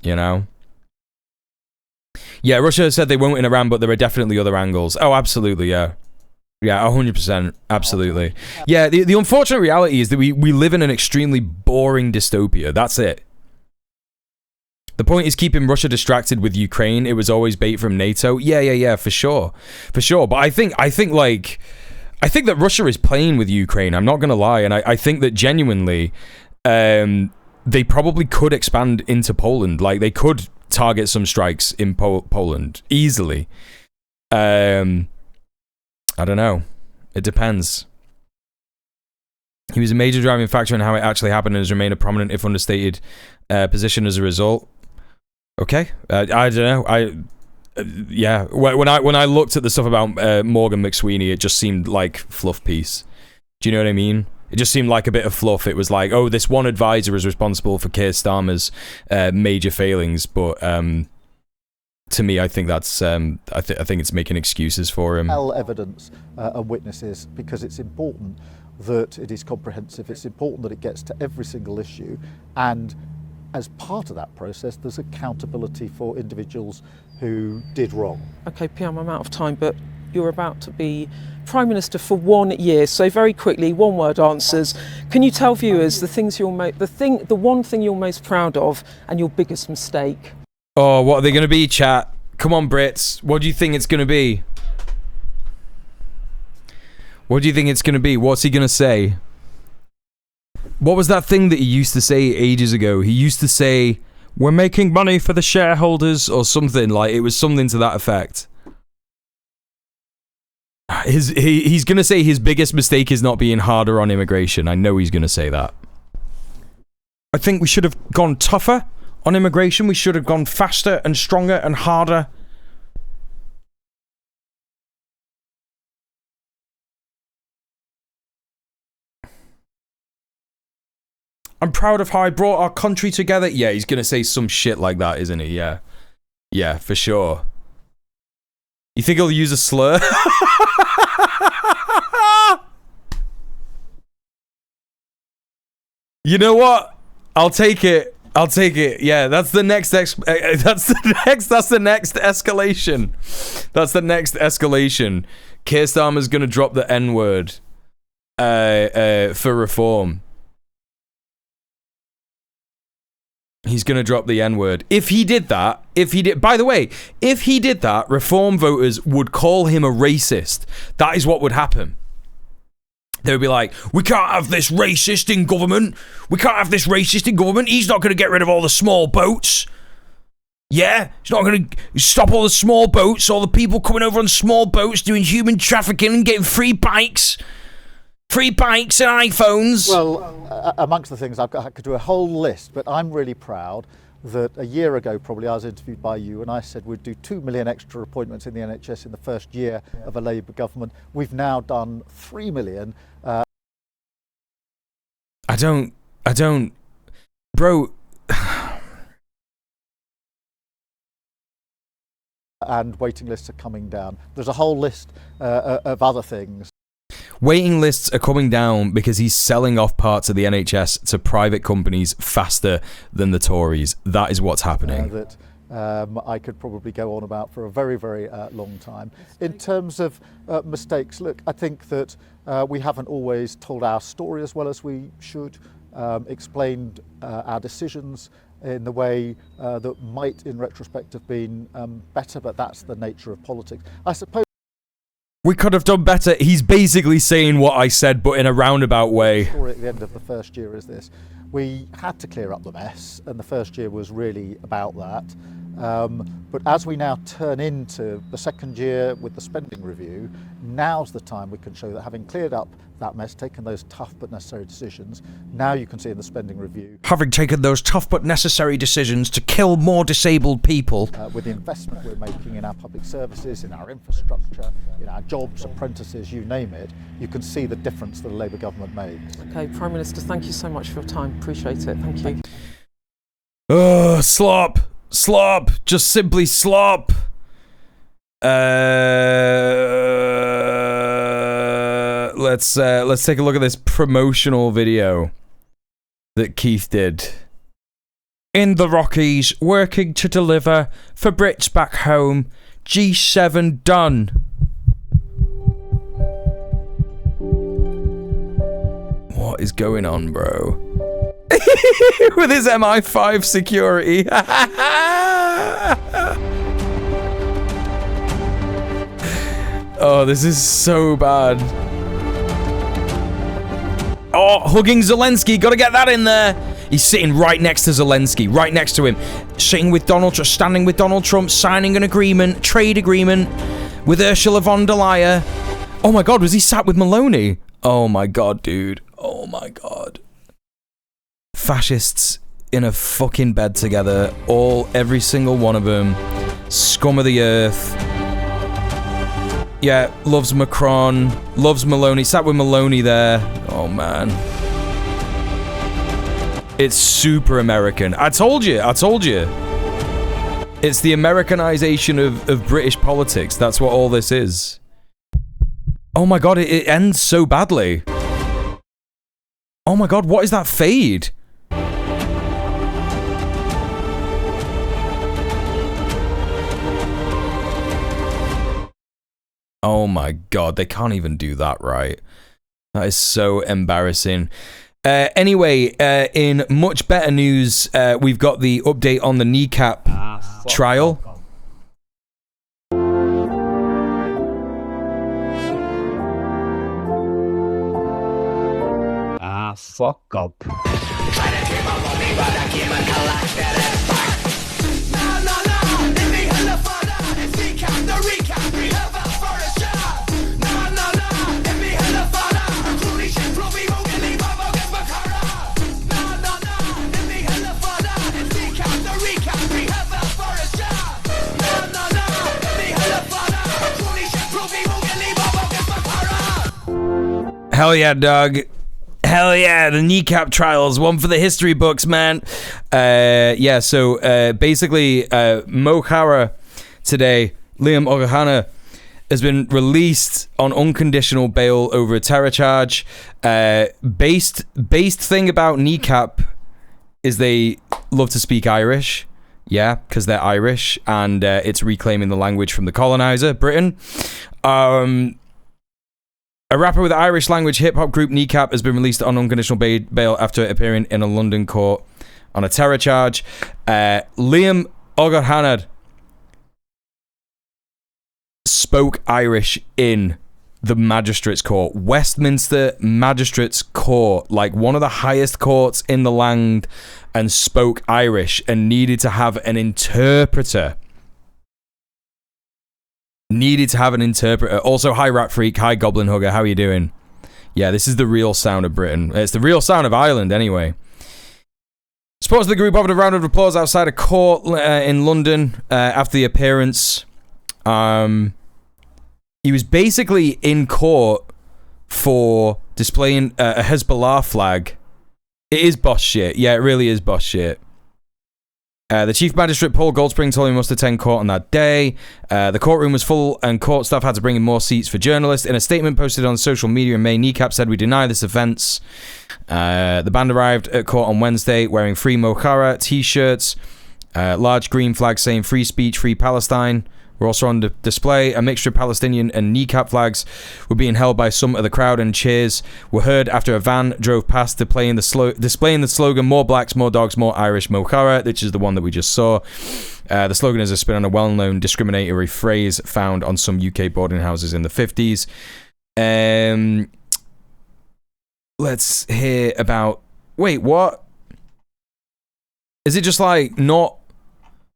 You know? Yeah, Russia said they won't in Iran, but there are definitely other angles. Oh, absolutely, yeah. Yeah, 100%. Absolutely. Yeah, the unfortunate reality is that we live in an extremely boring dystopia. That's it. The point is keeping Russia distracted with Ukraine. It was always bait from NATO. Yeah, for sure. For sure. But I think that Russia is playing with Ukraine. I'm not going to lie. And I think that genuinely, they probably could expand into Poland. Like, they could target some strikes in Poland easily. I don't know. It depends. He was a major driving factor in how it actually happened and has remained a prominent, if understated, position as a result. Okay. I don't know. Yeah. When I looked at the stuff about Morgan McSweeney, it just seemed like fluff piece. Do you know what I mean? It just seemed like a bit of fluff. It was like, oh, this one advisor is responsible for Keir Starmer's major failings, but to me, I think that's I think it's making excuses for him.
Evidence and witnesses, because it's important that it is comprehensive. It's important that it gets to every single issue, and as part of that process, there's accountability for individuals who did wrong. Okay,
PM, I'm out of time, but you're about to be Prime Minister for 1 year. So very quickly, one-word answers. Can you tell viewers the one thing you're most proud of and your biggest mistake?
Oh, what are they going to be, chat? Come on, Brits. What do you think it's going to be? What do you think it's going to be? What's he going to say? What was that thing that he used to say ages ago? He used to say, we're making money for the shareholders, or something. Like, it was something to that effect. He's going to say his biggest mistake is not being harder on immigration. I know he's going to say that. I think we should have gone tougher on immigration. We should have gone faster and stronger and harder. I'm proud of how I brought our country together. Yeah, he's going to say some shit like that, isn't he? Yeah. Yeah, for sure. You think he'll use a slur? You know what? I'll take it. Yeah, that's the next escalation. That's the next escalation. Keir Starmer's gonna drop the N-word for reform. He's gonna drop the N-word. If he did that, by the way, if he did that, reform voters would call him a racist. That is what would happen. They would be like, we can't have this racist in government. We can't have this racist in government. He's not going to get rid of all the small boats. Yeah? He's not going to stop all the small boats, all the people coming over on small boats doing human trafficking and getting free bikes. Free bikes and iPhones.
Well, amongst the things, I could do a whole list, but I'm really proud that a year ago, probably, I was interviewed by you and I said we'd do 2 million extra appointments in the NHS in the first year of a Labour government. We've now done 3 million.
I don't, bro.
And waiting lists are coming down. There's a whole list of other things.
Waiting lists are coming down because he's selling off parts of the NHS to private companies faster than the Tories. That is what's happening.
That I could probably go on about for a very, very long time. In terms of mistakes, look, I think that we haven't always told our story as well as we should, explained our decisions in the way that might, in retrospect, have been better, but that's the nature of politics. I suppose
we could have done better. He's basically saying what I said, but in a roundabout way.
The story at the end of the first year is this. We had to clear up the mess, and the first year was really about that. But as we now turn into the second year with the spending review, now's the time we can show that having cleared up that mess, taken those tough but necessary decisions, now you can see in the spending review.
Having taken those tough but necessary decisions to kill more disabled people.
With the investment we're making in our public services, in our infrastructure, in our jobs, apprentices, you name it, you can see the difference that a Labour government made.
Okay, Prime Minister, thank you so much for your time. Appreciate it. Thank you.
Oh, slop. Slop. Just simply slop. Let's take a look at this promotional video that Keith did. In the Rockies, working to deliver for Brits back home. G7 done. What is going on, bro? With his MI5 security. Oh, this is so bad. Oh, hugging Zelensky. Gotta get that in there. He's sitting right next to Zelensky. Right next to him. Sitting with Donald Trump. Standing with Donald Trump. Signing an agreement. Trade agreement. With Ursula von der Leyen. Oh my god, was he sat with Maloney? Oh my god, dude. Oh my god. Fascists in a fucking bed together. Every single one of them. Scum of the earth. Yeah, loves Macron, loves Maloney, sat with Maloney there. Oh man. It's super American. I told you. It's the Americanization of British politics. That's what all this is. Oh my god, it ends so badly. Oh my god, what is that fade? Oh my god, they can't even do that right. That is so embarrassing. Anyway, in much better news, we've got the update on the Kneecap trial.
Fuck up.
Hell yeah, dog. Hell yeah, the Kneecap trials, one for the history books, man. Yeah, so basically, Mo Farah today, Liam O'Hanna, has been released on unconditional bail over a terror charge. Based thing about Kneecap is they love to speak Irish. Yeah, because they're Irish, and it's reclaiming the language from the colonizer, Britain. A rapper with the Irish language hip-hop group Kneecap has been released on unconditional bail after appearing in a London court on a terror charge. Liam O'Hanna spoke Irish in the Magistrates Court. Westminster Magistrates Court, like one of the highest courts in the land, and spoke Irish and needed to have an interpreter. Also, hi Rat Freak, hi Goblin Hugger, how are you doing? Yeah, this is the real sound of Britain. It's the real sound of Ireland, anyway. Supporters of the group offered a round of applause outside a court in London after the appearance. He was basically in court for displaying a Hezbollah flag. It is boss shit. Yeah, it really is boss shit. The Chief Magistrate Paul Goldspring told him he must attend court on that day. The courtroom was full and court staff had to bring in more seats for journalists. In a statement posted on social media in May, Kneecap said, "We deny this offence." The band arrived at court on Wednesday wearing Free Mokhara t-shirts, large green flags saying Free Speech, Free Palestine. Were also on display. A mixture of Palestinian and Kneecap flags were being held by some of the crowd, and cheers were heard after a van drove past displaying the slogan "More blacks, more dogs, more Irish Mokhara," which is the one that we just saw. The slogan is a spin on a well-known discriminatory phrase found on some UK boarding houses in the 50s. Let's hear about... Wait, what? Is it just like not...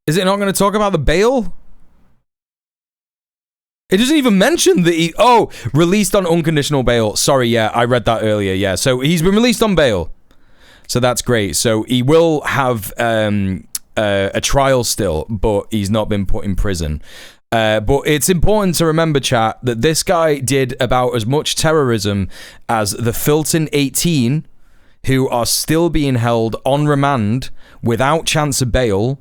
Is it not going to talk about the bail? It doesn't even mention that he... Oh, released on unconditional bail. Sorry, yeah, I read that earlier, yeah. So he's been released on bail. So that's great. So he will have a trial still, but he's not been put in prison. But it's important to remember, chat, that this guy did about as much terrorism as the Filton 18, who are still being held on remand without chance of bail.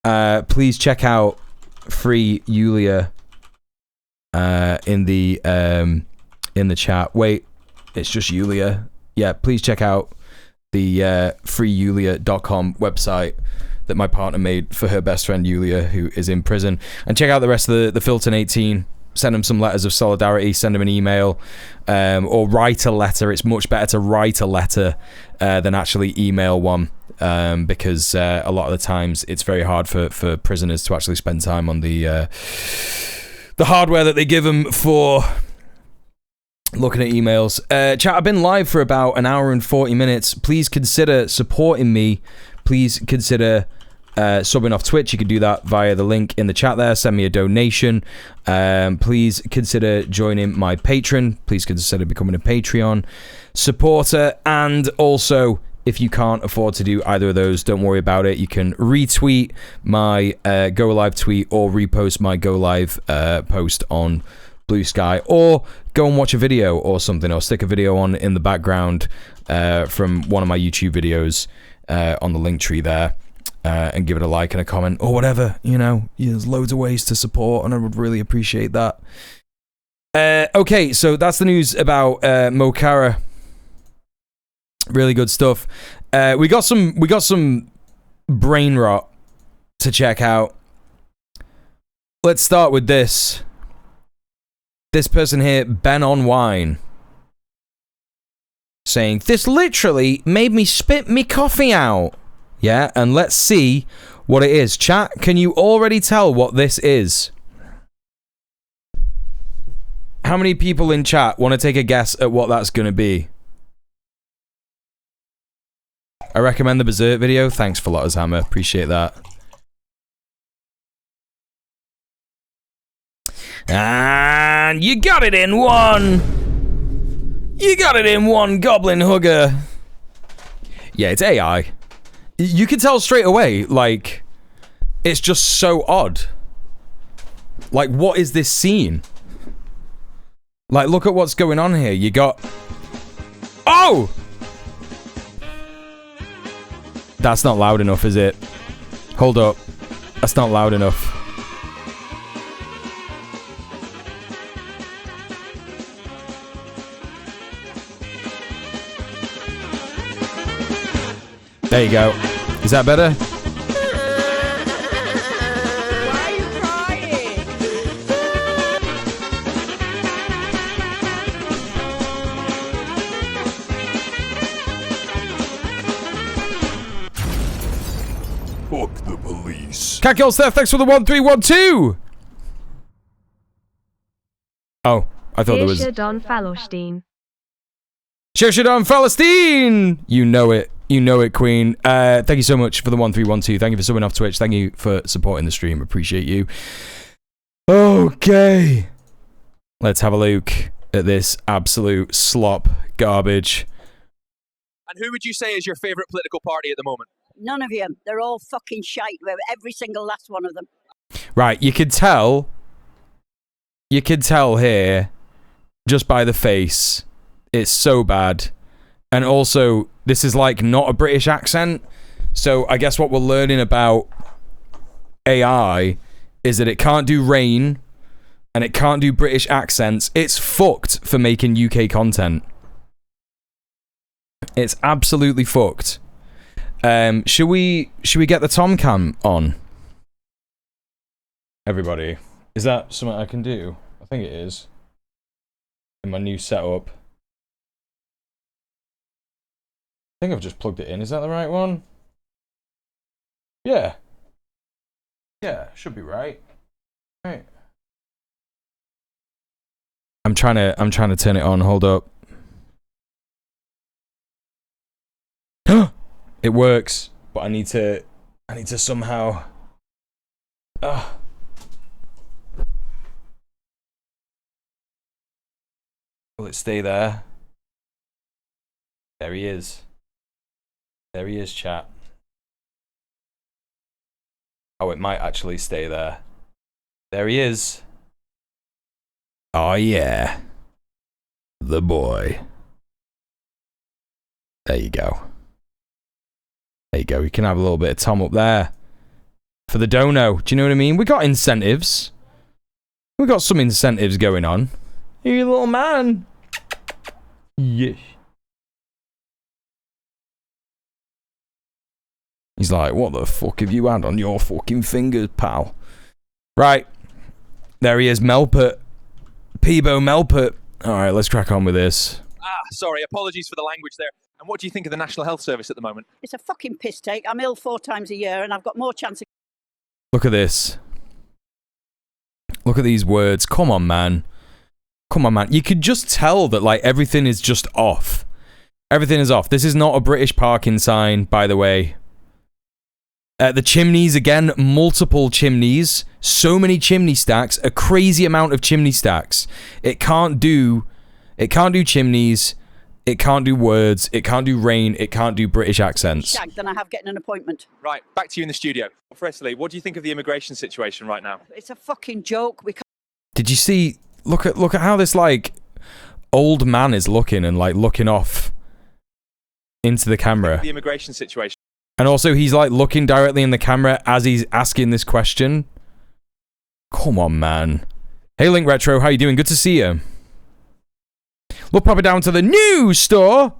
Please check out Free Yulia in the chat. Wait, it's just Yulia. Yeah, please check out the freeyulia.com website that my partner made for her best friend Yulia, who is in prison, and check out the rest of the Filton 18. Send them some letters of solidarity, send them an email, or write a letter. It's much better to write a letter than actually email one, because a lot of the times it's very hard for prisoners to actually spend time on the hardware that they give them for looking at emails. Chat, I've been live for about an hour and 40 minutes. Please consider supporting me. Please consider subbing off Twitch. You can do that via the link in the chat there. Send me a donation. Please consider joining my Patreon. Please consider becoming a Patreon supporter. And also, if you can't afford to do either of those, don't worry about it. You can retweet my Go Live tweet or repost my Go Live post on Blue Sky, or go and watch a video or something, or stick a video on in the background from one of my YouTube videos on the link tree there, and give it a like and a comment or whatever. You know, there's loads of ways to support, and I would really appreciate that. Okay, so that's the news about Mokhara. Really good stuff. We got some brain rot to check out. Let's start with this. This person here, Ben on Wine, saying, "This literally made me spit me coffee out." Yeah, and let's see what it is. Chat, can you already tell what this is? How many people in chat want to take a guess at what that's going to be? I recommend the Berserk video. Thanks for Lotter's Hammer. Appreciate that. And you got it in one. You got it in one, Goblin Hugger. Yeah, it's AI. You can tell straight away, like, it's just so odd. Like, what is this scene? Like, look at what's going on here. You got... Oh! That's not loud enough, is it? Hold up. That's not loud enough. There you go. Is that better?
Why are you crying?
Fuck the police. Kakil Steph, thanks for the 1312. Oh, I thought there was...
Shadon Fallostein.
Shadon Palestine! You know it. You know it, Queen. Thank you so much for the 1312. Thank you for subbing off Twitch. Thank you for supporting the stream. Appreciate you. Okay. Let's have a look. at this absolute slop garbage.
And who would you say is your favourite political party at the moment?
None of them. They're all fucking shite. Every single last one of them.
Right, you could tell here, just by the face, it's so bad. And also, this is like not a British accent. So I guess what we're learning about AI is that it can't do rain and it can't do British accents. It's fucked for making UK content. It's absolutely fucked. Should we get the Tom Cam on? Everybody. Is that something I can do? I think it is. In my new setup. I think I've just plugged it in. Is that the right one? Yeah. Yeah, should be right. Right. I'm trying to turn it on. Hold up. It works, but I need to somehow. Will it stay there? There he is. There he is, chat. Oh, it might actually stay there. There he is. Oh yeah. The boy. There you go. There you go. You can have a little bit of Tom up there. For the dono. Do you know what I mean? We got incentives. We got some incentives going on. You little man. Yes. He's like, what the fuck have you had on your fucking fingers, pal? Right. There he is, Melpert. Peebo Melpert. Alright, let's crack on with this.
Sorry, apologies for the language there. And what do you think of the National Health Service at the moment?
It's a fucking piss take. I'm ill 4 times a year and I've got more chance of...
Look at this. Look at these words. Come on, man. Come on, man. You could just tell that, like, everything is just off. Everything is off. This is not a British parking sign, by the way. The chimneys, again, multiple chimneys. So many chimney stacks. A crazy amount of chimney stacks. It can't do chimneys. It can't do words. It can't do rain. It can't do British accents.
Shagged than I have getting an appointment.
Right, back to you in the studio. Firstly, what do you think of the immigration situation right now?
It's a fucking joke. We can't...
Did you see? Look at how this, like, old man is looking and, like, looking off into the camera.
The immigration situation.
And also, he's, like, looking directly in the camera as he's asking this question. Come on, man. Hey, Link Retro, how you doing? Good to see you. We'll pop it down to the news store.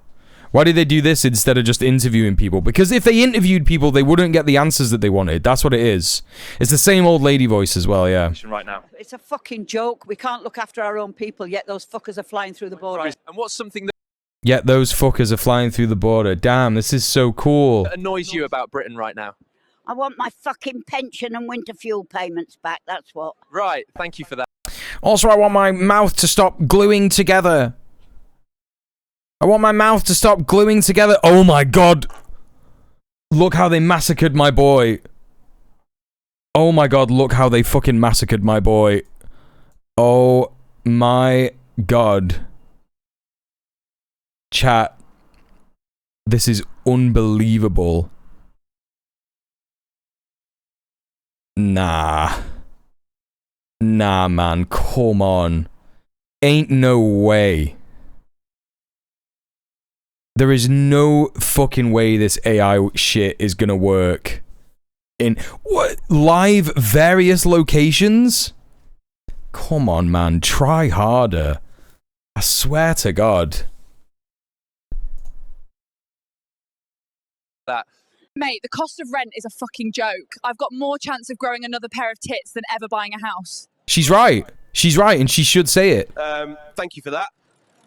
Why did they do this instead of just interviewing people? Because if they interviewed people, they wouldn't get the answers that they wanted. That's what it is. It's the same old lady voice as well, yeah.
Right now.
It's a fucking joke. We can't look after our own people, yet those fuckers are flying through the border.
Right. And what's something that...
Yet those fuckers are flying through the border. Damn, this is so cool.
that annoys you about Britain right now?
I want my fucking pension and winter fuel payments back, that's what.
Right, thank you for that.
Also, I want my mouth to stop gluing together. I want my mouth to stop gluing together. Oh my god. Look how they massacred my boy. Oh my god, look how they fucking massacred my boy. Oh my god. Chat. This is unbelievable. Nah. Nah, man. Come on. Ain't no way. There is no fucking way this AI shit is gonna work. In what? Live various locations? Come on, man. Try harder. I swear to God.
That.
Mate, the cost of rent is a fucking joke. I've got more chance of growing another pair of tits than ever buying a house.
She's right. She's right, and she should say it.
Thank you for that.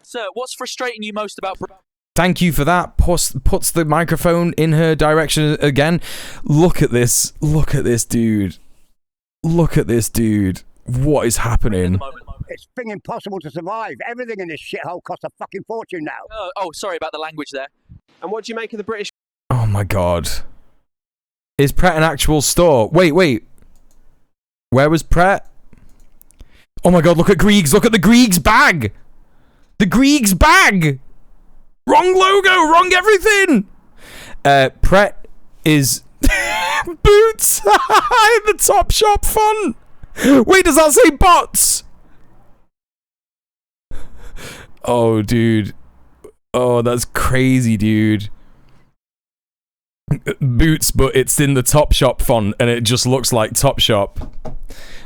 Sir, what's frustrating you most about...
Thank you for that. Puts the microphone in her direction again. Look at this. Look at this dude. Look at this dude. What is happening?
It's fucking impossible to survive. Everything in this shithole costs a fucking fortune now.
Oh, sorry about the language there. And what do you make of the British...
Oh my god. Is Pret an actual store? Wait. Where was Pret? Oh my god, look at Griegs. Look at the Griegs bag. The Griegs bag! Wrong logo, wrong everything! Pret is Boots in the Topshop font. Wait, does that say bots? Oh, dude. Oh, that's crazy, dude. Boots, but it's in the Topshop font, and it just looks like Topshop.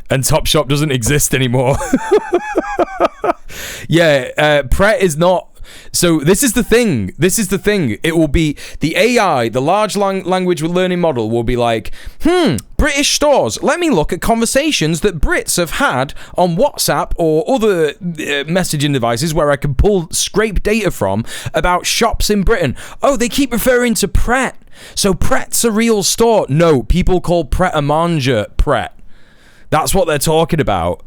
And Topshop doesn't exist anymore. Yeah, Pret is not... So this is the thing. It will be the AI, the large language learning model will be like, British stores, let me look at conversations that Brits have had on WhatsApp or other messaging devices where I can scrape data from about shops in Britain. Oh, they keep referring to Pret. So Pret's a real store. No, people call Pret-a-Manger Pret. That's what they're talking about.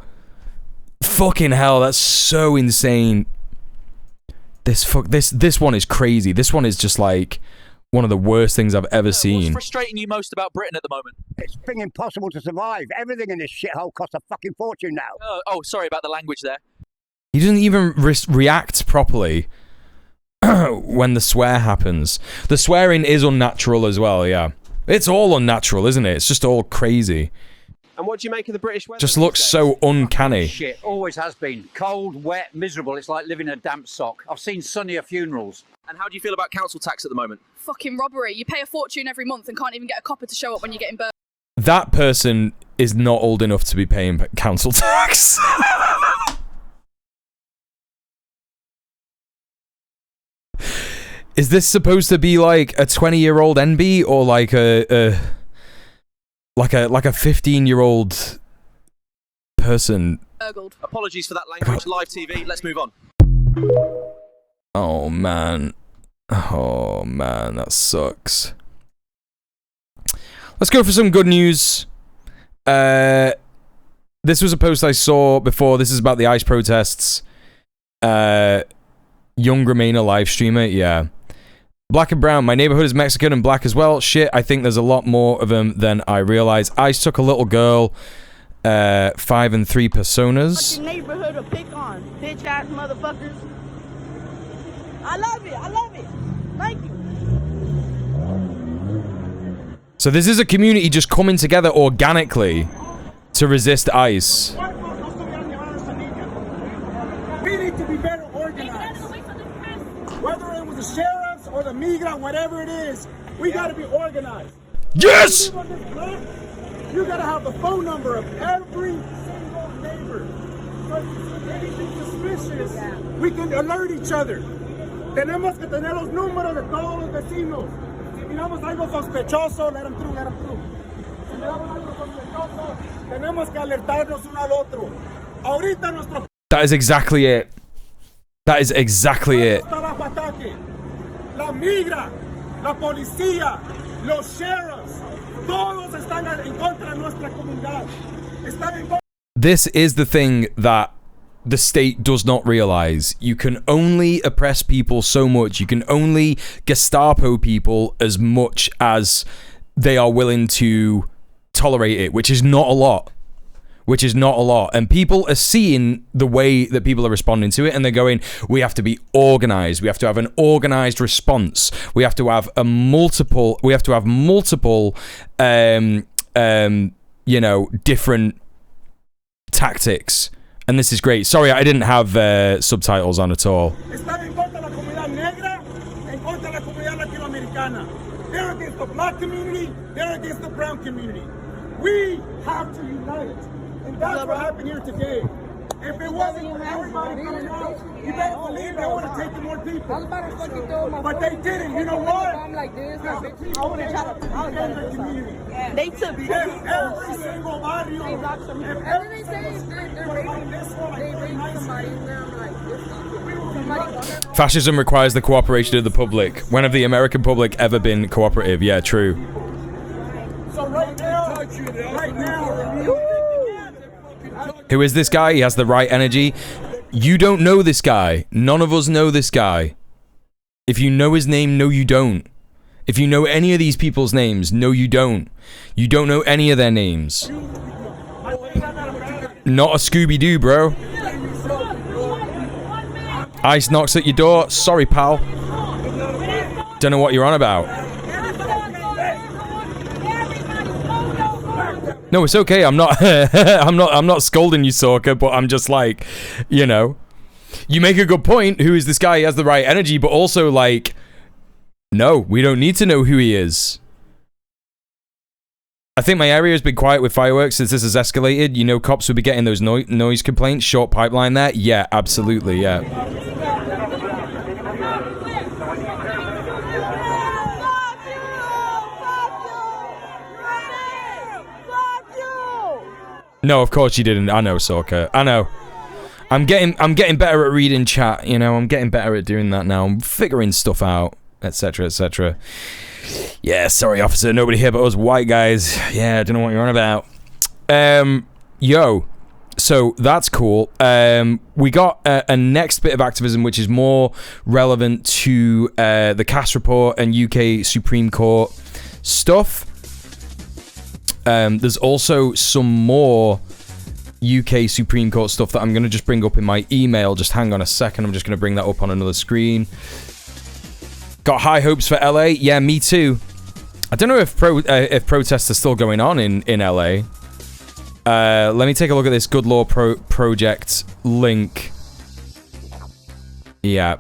Fucking hell, that's so insane. This one is crazy. This one is just like one of the worst things I've ever seen.
What's frustrating you most about Britain at the moment?
It's been impossible to survive. Everything in this shithole costs a fucking fortune now.
Oh, sorry about the language there.
He doesn't even react properly when the swear happens. The swearing is unnatural as well, yeah. It's all unnatural, isn't it? It's just all crazy.
And what do you make of the British weather?
Just looks so uncanny.
Shit, always has been. Cold, wet, miserable. It's like living in a damp sock. I've seen sunnier funerals.
And how do you feel about council tax at the moment?
Fucking robbery. You pay a fortune every month and can't even get a copper to show up when you're getting burnt.
That person is not old enough to be paying council tax. Is this supposed to be like a 20-year-old NB or like a 15-year-old person?
Apologies for that language. Live TV. Let's move on.
Oh man, that sucks. Let's go for some good news. This was a post I saw before. This is about the ICE protests. Young Remainer live streamer, yeah. Black and brown. My neighborhood is Mexican and black as well. Shit, I think there's a lot more of them than I realize. ICE took a little girl. 5 and 3 personas.
Fucking neighborhood to pick on, bitch ass motherfuckers. I love it. Thank you.
So this is a community just coming together organically to resist ICE.
We need to be better organized. Whether it was the sheriffs or the migra, whatever it is, we got to be organized.
Yes!
You got to have the phone number of every single neighbor. So if you see anything suspicious, we can alert each other. Tenemos que tener los números de todos los vecinos. Si miramos algo sospechoso, let them through. Si miramos algo sospechoso, tenemos que alertarnos uno al otro. Ahorita nuestro...
That is exactly it. That is exactly it.
La migra, la policía, los sheriffs, todos están en contra de nuestra comunidad. Están en contra.
This is the thing that the state does not realize. You can only oppress people so much. You can only Gestapo people as much as they are willing to tolerate it, which is not a lot. And people are seeing the way that people are responding to it, and they're going, we have to be organized. We have to have an organized response. We have to have multiple, different tactics. And this is great. Sorry, I didn't have subtitles on at all.
Están en contra de la comunidad negra, en contra de la comunidad latinoamericana. They're against the black community, they're against the brown community. We have to unite. And that's what happened here today. If it wasn't for everybody coming out, you better believe they would have taken more people. But they didn't. You know what? I'm like this. The people defend the community.
They took
every single barrio.
And they say they're raping somebody.
Fascism requires the cooperation of the public. When have the American public ever been cooperative? Yeah, true.
So right now,
who is this guy? He has the right energy. You don't know this guy. None of us know this guy. If you know his name, no you don't. If you know any of these people's names, no you don't. You don't know any of their names. Not a Scooby-Doo, bro. Ice knocks at your door. Sorry, pal. Don't know what you're on about. No, it's okay. I'm not. I'm not scolding you, Sorka. But I'm just like, you know, you make a good point. Who is this guy? He has the right energy, but also like, no, we don't need to know who he is. I think my area has been quiet with fireworks since this has escalated. You know, cops would be getting those noise complaints. Short pipeline there. Yeah, absolutely. Yeah. No, of course you didn't. I know, Sorka. I know. I'm getting better at reading chat. You know, I'm getting better at doing that now. I'm figuring stuff out, etc., etc. Yeah, sorry, officer. Nobody here but us white guys. Yeah, I don't know what you're on about. Yo, so that's cool. We got a next bit of activism, which is more relevant to the Cass report and UK Supreme Court stuff. There's also some more UK Supreme Court stuff that I'm going to just bring up in my email. Just hang on a second. I'm just going to bring that up on another screen. Got high hopes for LA. Yeah, me too. I don't know if protests are still going on in LA. Let me take a look at this Good Law Project link. Yeah.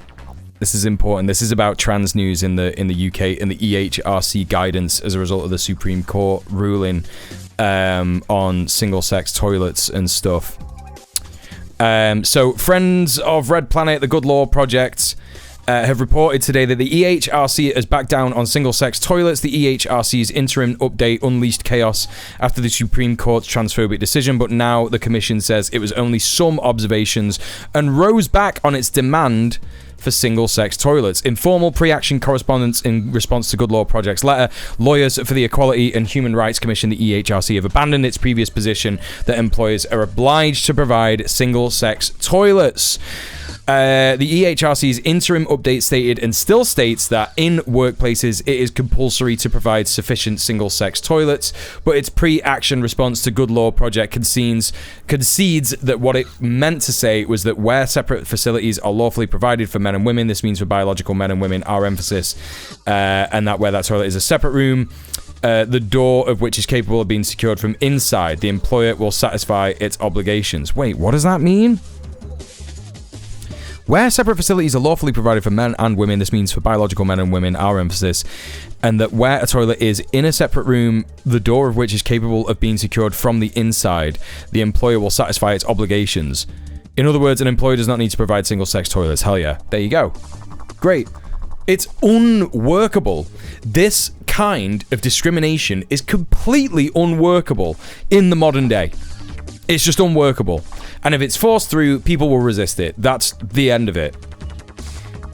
This is important. This is about trans news in the UK and the EHRC guidance as a result of the Supreme Court ruling on single-sex toilets and stuff. So, Friends of Red Planet, the Good Law Project, have reported today that the EHRC has backed down on single-sex toilets. The EHRC's interim update unleashed chaos after the Supreme Court's transphobic decision, but now the Commission says it was only some observations and rose back on its demand for single-sex toilets. Informal pre-action correspondence in response to Good Law Project's letter. Lawyers for the Equality and Human Rights Commission, the EHRC, have abandoned its previous position that employers are obliged to provide single-sex toilets. The EHRC's interim update stated and still states that in workplaces it is compulsory to provide sufficient single-sex toilets, but its pre-action response to Good Law Project concedes that what it meant to say was that where separate facilities are lawfully provided for men and women, this means for biological men and women, our emphasis, and that where that toilet is a separate room, the door of which is capable of being secured from inside, the employer will satisfy its obligations. Wait, what does that mean? Where separate facilities are lawfully provided for men and women, this means for biological men and women, our emphasis, and that where a toilet is in a separate room, the door of which is capable of being secured from the inside, the employer will satisfy its obligations. In other words, an employer does not need to provide single-sex toilets. Hell yeah. There you go. Great. It's unworkable. This kind of discrimination is completely unworkable in the modern day. It's just unworkable. And if it's forced through, people will resist it. That's the end of it.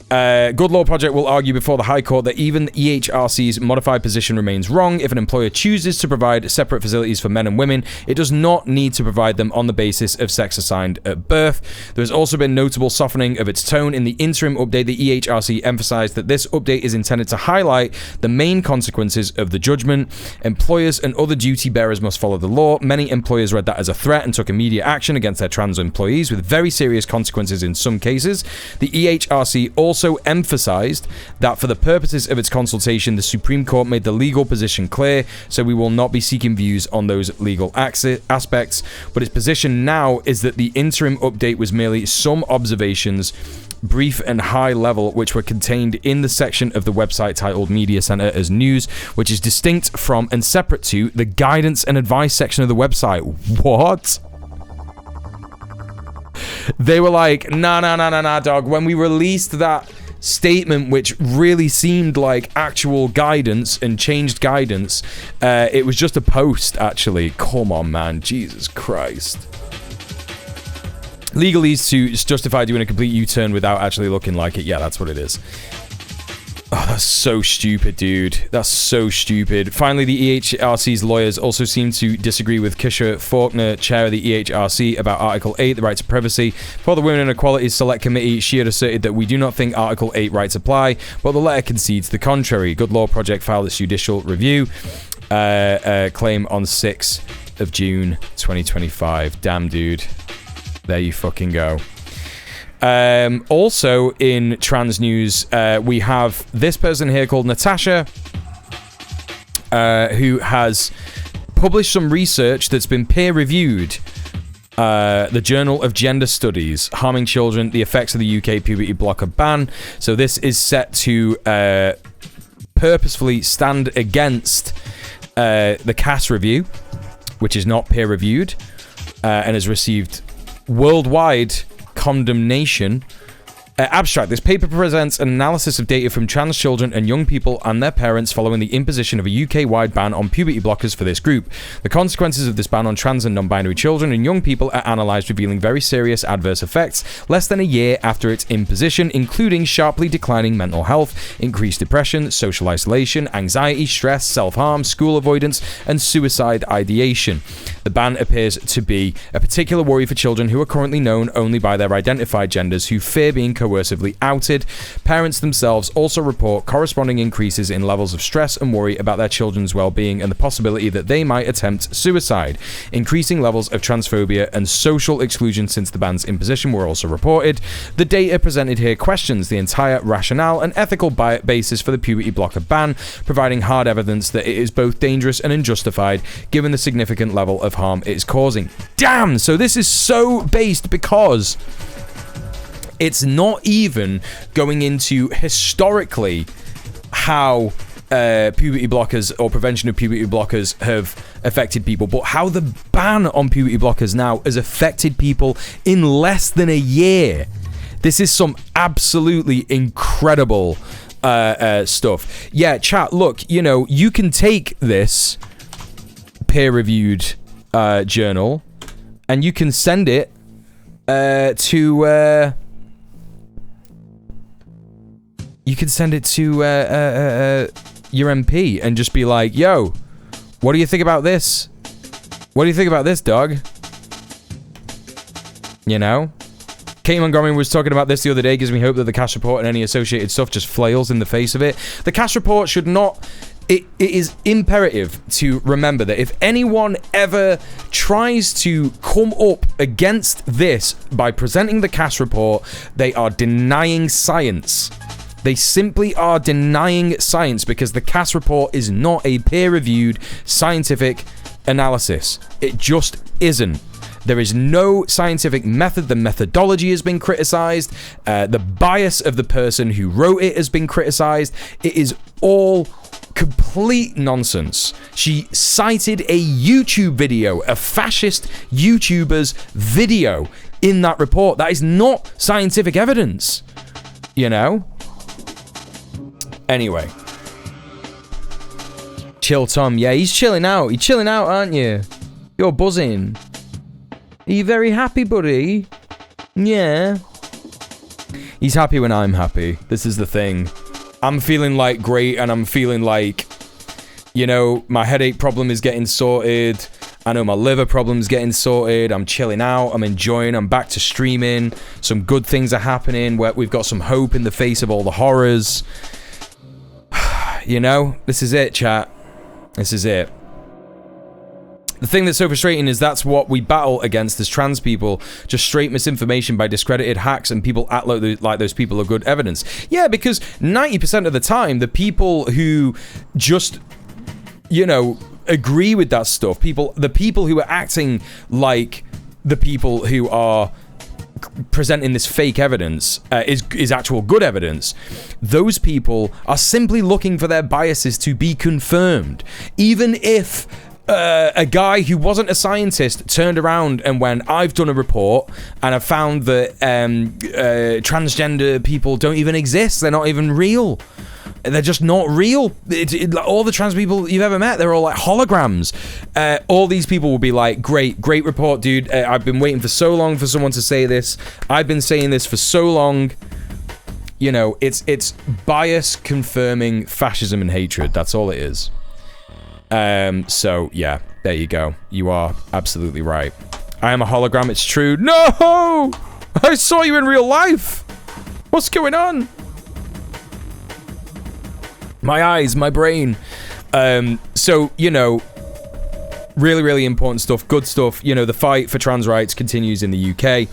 Good Law Project will argue before the High Court that even EHRC's modified position remains wrong. If an employer chooses to provide separate facilities for men and women, it does not need to provide them on the basis of sex assigned at birth. There has also been notable softening of its tone. In the interim update, the EHRC emphasized that this update is intended to highlight the main consequences of the judgment. Employers and other duty bearers must follow the law. Many employers read that as a threat and took immediate action against their trans employees, with very serious consequences in some cases. The EHRC also emphasized that for the purposes of its consultation, the Supreme Court made the legal position clear, so we will not be seeking views on those legal aspects. But its position now is that the interim update was merely some observations, brief and high level, which were contained in the section of the website titled Media Center as News, which is distinct from and separate to the guidance and advice section of the website. What? They were like, nah, dog. When we released that statement, which really seemed like actual guidance and changed guidance, it was just a post, actually. Come on, man. Jesus Christ. Legalese to justify doing a complete U-turn without actually looking like it. Yeah, that's what it is. Oh, that's so stupid, dude. That's so stupid. Finally, the EHRC's lawyers also seem to disagree with Keir Faulkner, chair of the EHRC, about Article 8, the right to privacy. For the Women and Equality Select Committee, she had asserted that we do not think Article 8 rights apply, but the letter concedes the contrary. Good Law Project filed its judicial review claim on 6th of June 2025. Damn, dude. There you fucking go. Also in trans news, we have this person here called Natasha, who has published some research that's been peer-reviewed. The Journal of Gender Studies, Harming Children, the Effects of the UK Puberty Blocker Ban. So this is set to purposefully stand against the CAS review, which is not peer-reviewed, and has received worldwide condemnation. Abstract. This paper presents an analysis of data from trans children and young people and their parents following the imposition of a UK-wide ban on puberty blockers for this group. The consequences of this ban on trans and non-binary children and young people are analysed, revealing very serious adverse effects less than a year after its imposition, including sharply declining mental health, increased depression, social isolation, anxiety, stress, self-harm, school avoidance, and suicide ideation. The ban appears to be a particular worry for children who are currently known only by their identified genders, who fear being coercively outed. Parents themselves also report corresponding increases in levels of stress and worry about their children's well-being and the possibility that they might attempt suicide. Increasing levels of transphobia and social exclusion since the ban's imposition were also reported. The data presented here questions the entire rationale and ethical basis for the puberty blocker ban, providing hard evidence that it is both dangerous and unjustified given the significant level of harm it is causing. Damn! So this is so based because it's not even going into historically how puberty blockers or prevention of puberty blockers have affected people, but how the ban on puberty blockers now has affected people in less than a year. This is some absolutely incredible stuff. Yeah, chat, look, you know, you can take this peer-reviewed journal and you can send it to... You can send it to your MP and just be like, yo, what do you think about this? What do you think about this, dog? You know? Kate Montgomery was talking about this the other day. Gives me hope that the CAS report and any associated stuff just flails in the face of it. The CAS report should not... It is imperative to remember that if anyone ever tries to come up against this by presenting the CAS report, they are denying science. They simply are denying science because the CAS report is not a peer-reviewed scientific analysis. It just isn't. There is no scientific method. The methodology has been criticized. The bias of the person who wrote it has been criticized. It is all complete nonsense. She cited a YouTube video, a fascist YouTuber's video in that report. That is not scientific evidence, you know? Anyway. Chill Tom. Yeah, he's chilling out. You're chilling out, aren't you? You're buzzing. Are you very happy, buddy? Yeah. He's happy when I'm happy. This is the thing. I'm feeling like great and I'm feeling like, you know, my headache problem is getting sorted. I know my liver problem's getting sorted. I'm chilling out. I'm enjoying. I'm back to streaming. Some good things are happening. We've got some hope in the face of all the horrors. You know, this is it, chat. This is it. The thing that's so frustrating is that's what we battle against as trans people. Just straight misinformation by discredited hacks, and people act like those people are good evidence. Yeah, because 90% of the time, the people who just, you know, agree with that stuff, the people who are acting like the people who are presenting this fake evidence is actual good evidence. Those people are simply looking for their biases to be confirmed. Even if a guy who wasn't a scientist turned around and went, I've done a report and I've found that transgender people don't even exist. They're not even real. They're just not real. All the trans people you've ever met, they're all like holograms. All these people will be like, great report, dude. I've been waiting for so long for someone to say this. I've been saying this for so long. You know, it's bias confirming fascism and hatred. That's all it is. So yeah, there you go. You are absolutely right. I am a hologram, it's true. No! I saw you in real life! What's going on? My eyes, my brain. So, you know, Really, really important stuff. Good stuff. You know, the fight for trans rights continues in the UK.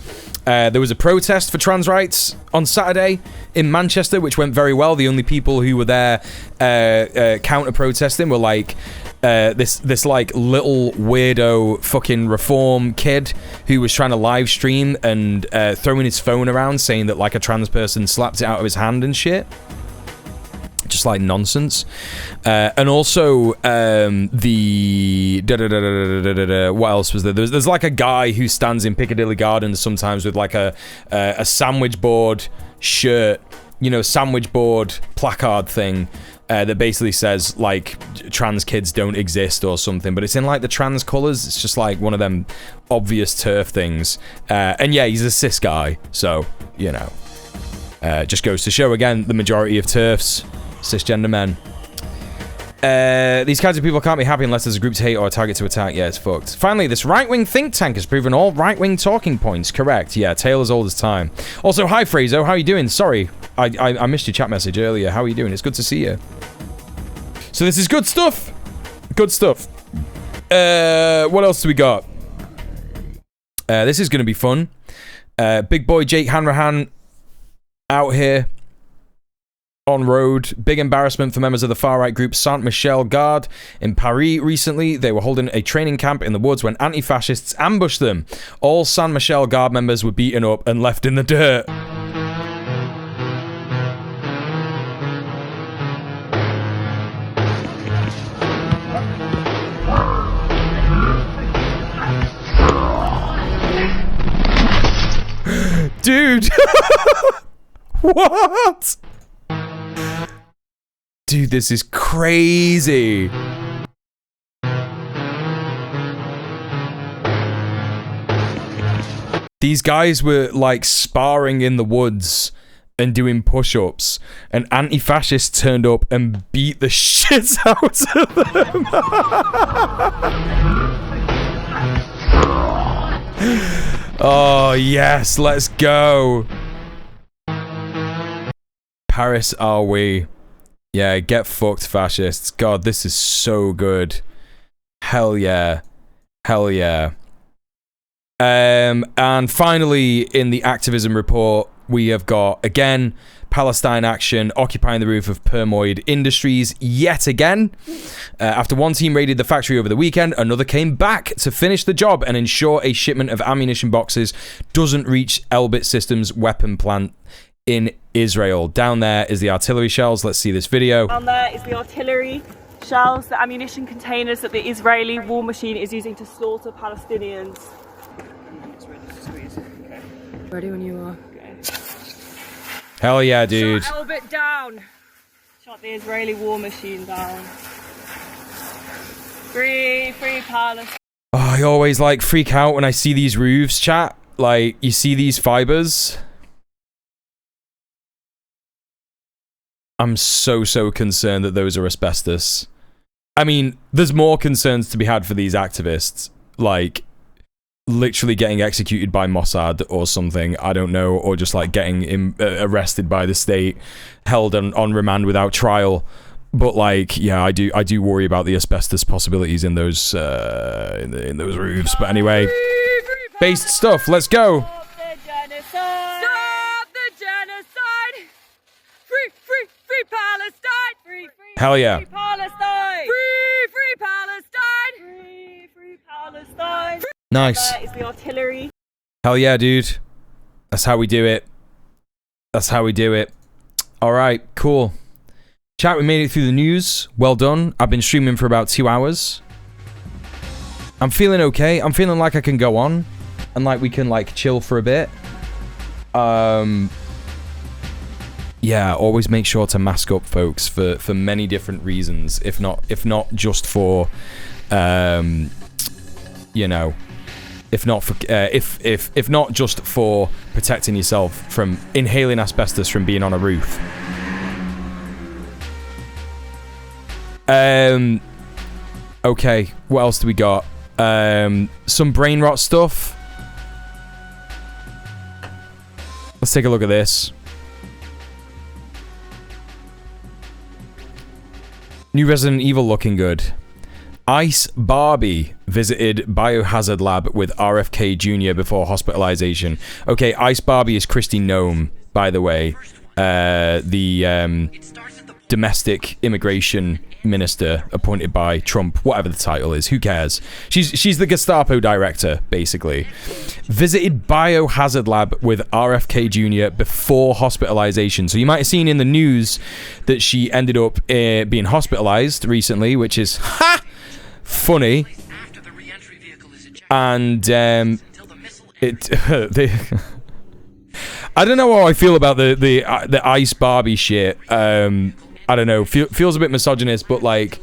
There was a protest for trans rights on Saturday in Manchester, which went very well. The only people who were there counter-protesting were like this like little weirdo fucking reform kid who was trying to live stream and throwing his phone around saying that like a trans person slapped it out of his hand and shit. Just like nonsense. And also what else was there? There's like a guy who stands in Piccadilly Gardens sometimes with like a sandwich board shirt, you know, sandwich board placard thing that basically says like trans kids don't exist or something, but it's in like the trans colors. It's just like one of them obvious turf things. And yeah, he's a cis guy, so you know, just goes to show again the majority of turfs cisgender men. These kinds of people can't be happy unless there's a group to hate or a target to attack. Yeah, it's fucked. Finally, this right-wing think tank has proven all right-wing talking points correct. Yeah, tale as old as time. Also, hi Frazo, how are you doing? Sorry, I missed your chat message earlier. How are you doing? It's good to see you. So this is good stuff. Good stuff. What else do we got? This is going to be fun. Big boy Jake Hanrahan out here on road. Big embarrassment for members of the far-right group Saint-Michel Garde in Paris recently. They were holding a training camp in the woods when anti-fascists ambushed them. All Saint-Michel Garde members were beaten up and left in the dirt. Dude! What? Dude, this is crazy. These guys were like sparring in the woods and doing push-ups, and anti-fascists turned up and beat the shit out of them. Oh, yes, let's go. Paris are we. Yeah, get fucked, fascists. God, this is so good. Hell yeah. Hell yeah. And finally, in the activism report, we have got, again, Palestine action occupying the roof of Permoid Industries yet again. After one team raided the factory over the weekend, another came back to finish the job and ensure a shipment of ammunition boxes doesn't reach Elbit Systems weapon plant in Israel. Down there is the artillery shells. Let's see this video.
Down there is the artillery shells, the ammunition containers that the Israeli war machine is using to slaughter Palestinians. Okay. Ready when you are. Okay.
Hell yeah, dude.
Shot Elbit down. Shot the Israeli war machine down. Free Palestine.
Oh, I always like freak out when I see these roofs, chat. Like, you see these fibers. I'm so concerned that those are asbestos. I mean, there's more concerns to be had for these activists, like literally getting executed by Mossad or something, I don't know, or just like getting arrested by the state, held on remand without trial. But like, yeah, I do worry about the asbestos possibilities in those in those roofs. But anyway, based stuff. Let's go.
Free Palestine! Free
Hell yeah.
Palestine! Free Palestine! Free Palestine!
Nice.
That is the artillery.
Hell yeah, dude. That's how we do it. That's how we do it. Alright, cool. Chat, we made it through the news. Well done. I've been streaming for about 2 hours. I'm feeling okay. I'm feeling like I can go on. And like we can like chill for a bit. Yeah, always make sure to mask up, folks, for many different reasons. If not just for, you know, if not just for protecting yourself from inhaling asbestos from being on a roof. Okay, what else do we got? Some Brainrot stuff. Let's take a look at this. New Resident Evil looking good. Ice Barbie visited biohazard lab with RFK Jr. before hospitalization. Okay, Ice Barbie is Kristi Noem, by the way. The domestic immigration minister appointed by Trump, whatever the title is, who cares? She's the Gestapo director, basically. Visited biohazard lab with RFK Jr. before hospitalization. So you might have seen in the news that she ended up being hospitalized recently, which is funny. And I don't know how I feel about the Ice Barbie shit. I don't know. Feels a bit misogynist, but like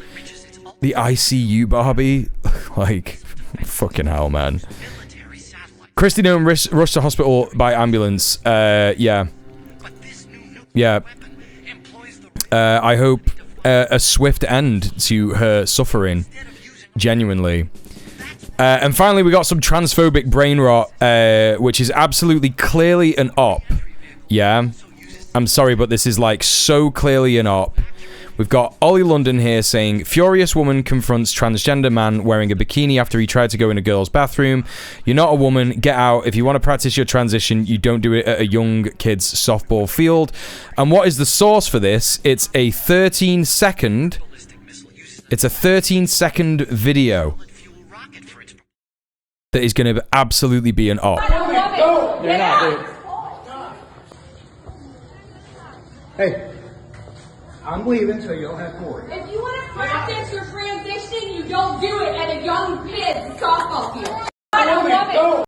the ICU Barbie, like fucking hell, man. Kristi Noem rushed to hospital by ambulance. Yeah. I hope a swift end to her suffering. Genuinely. And finally, we got some transphobic brain rot, which is absolutely clearly an op. Yeah. I'm sorry, but this is like so clearly an op. We've got Ollie London here saying, furious woman confronts transgender man wearing a bikini after he tried to go in a girl's bathroom. You're not a woman. Get out. If you want to practice your transition, you don't do it at a young kid's softball field. And what is the source for this? It's a 13-second video that is going to absolutely be an op.
You're not, dude. Hey, I'm leaving, so you don't have to worry.
If you want to practice your transition, you don't do it at a young kid's softball field. I don't love it.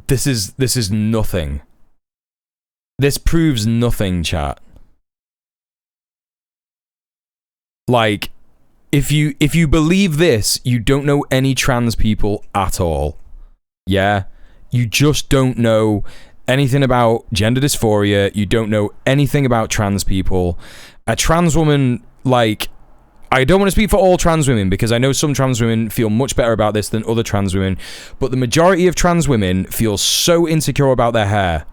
This is nothing. This proves nothing, chat. Like, if you believe this, you don't know any trans people at all. Yeah? You just don't know anything about gender dysphoria. You don't know anything about trans people. A trans woman, like, I don't want to speak for all trans women because I know some trans women feel much better about this than other trans women, but the majority of trans women feel so insecure about their hair.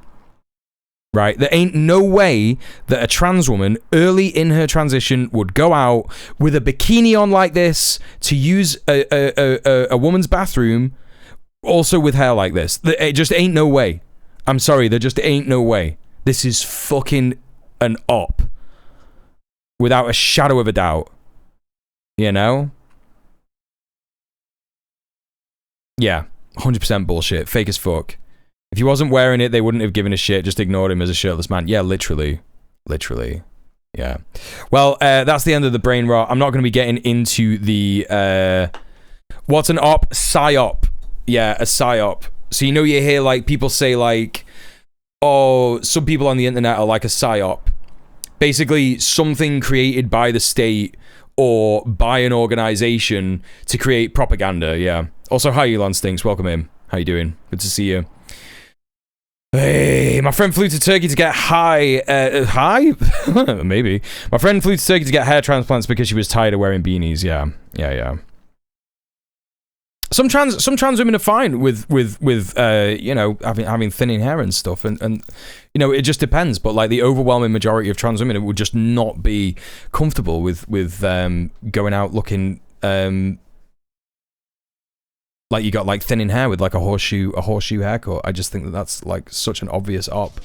Right? There ain't no way that a trans woman early in her transition would go out with a bikini on like this to use a woman's bathroom also with hair like this. It just ain't no way. I'm sorry, there just ain't no way. This is fucking an op. Without a shadow of a doubt. You know? Yeah, 100% bullshit. Fake as fuck. If he wasn't wearing it, they wouldn't have given a shit, just ignored him as a shirtless man. Yeah, literally. Literally. Yeah. Well, that's the end of the brain rot. I'm not going to be getting into the... what's an op? Psyop. Yeah, a psyop. So you know you hear like people say like, oh, some people on the internet are like a psyop. Basically something created by the state or by an organization to create propaganda, yeah. Also, hi Elon Stinks, welcome in. How you doing? Good to see you. Hey, my friend flew to Turkey to get high? Maybe. My friend flew to Turkey to get hair transplants because she was tired of wearing beanies, yeah. Some trans women are fine with you know, having thinning hair and stuff, and you know, it just depends. But like the overwhelming majority of trans women would just not be comfortable with going out looking like you got like thinning hair with like a horseshoe haircut. I just think that that's like such an obvious op.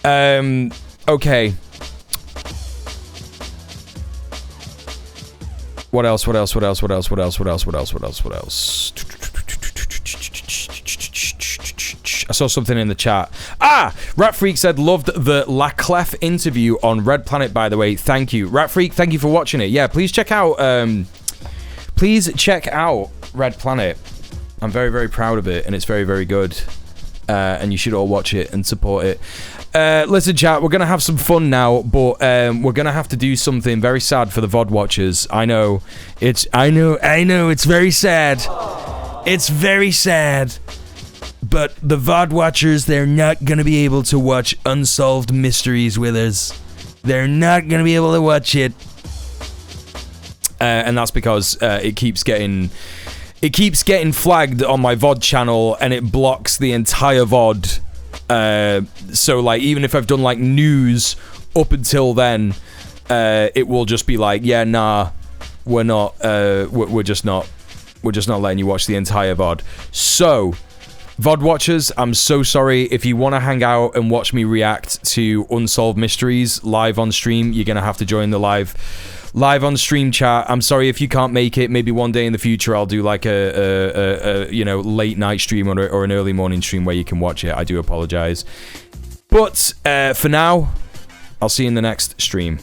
Okay. What else? I saw something in the chat. Rat Freak said, loved the La Clef interview on Red Planet, by the way. Thank you. Rat Freak, thank you for watching it. Yeah, please check out Red Planet. I'm very, very proud of it, and it's very, very good. And you should all watch it and support it. Listen, chat, we're going to have some fun now, but we're going to have to do something very sad for the VOD watchers. I know, it's very sad. It's very sad. But the VOD watchers, they're not going to be able to watch Unsolved Mysteries with us. They're not going to be able to watch it. And that's because it keeps getting flagged on my VOD channel, and it blocks the entire VOD. So like, even if I've done like news up until then, it will just be like, yeah, nah, we're not, we're just not We're just not letting you watch the entire VOD. So, VOD watchers, I'm so sorry. If you want to hang out and watch me react to Unsolved Mysteries live on stream, you're going to have to join the live on stream chat. I'm sorry if you can't make it. Maybe one day in the future I'll do like a you know, late night stream or an early morning stream where you can watch it. I do apologize. But for now, I'll see you in the next stream.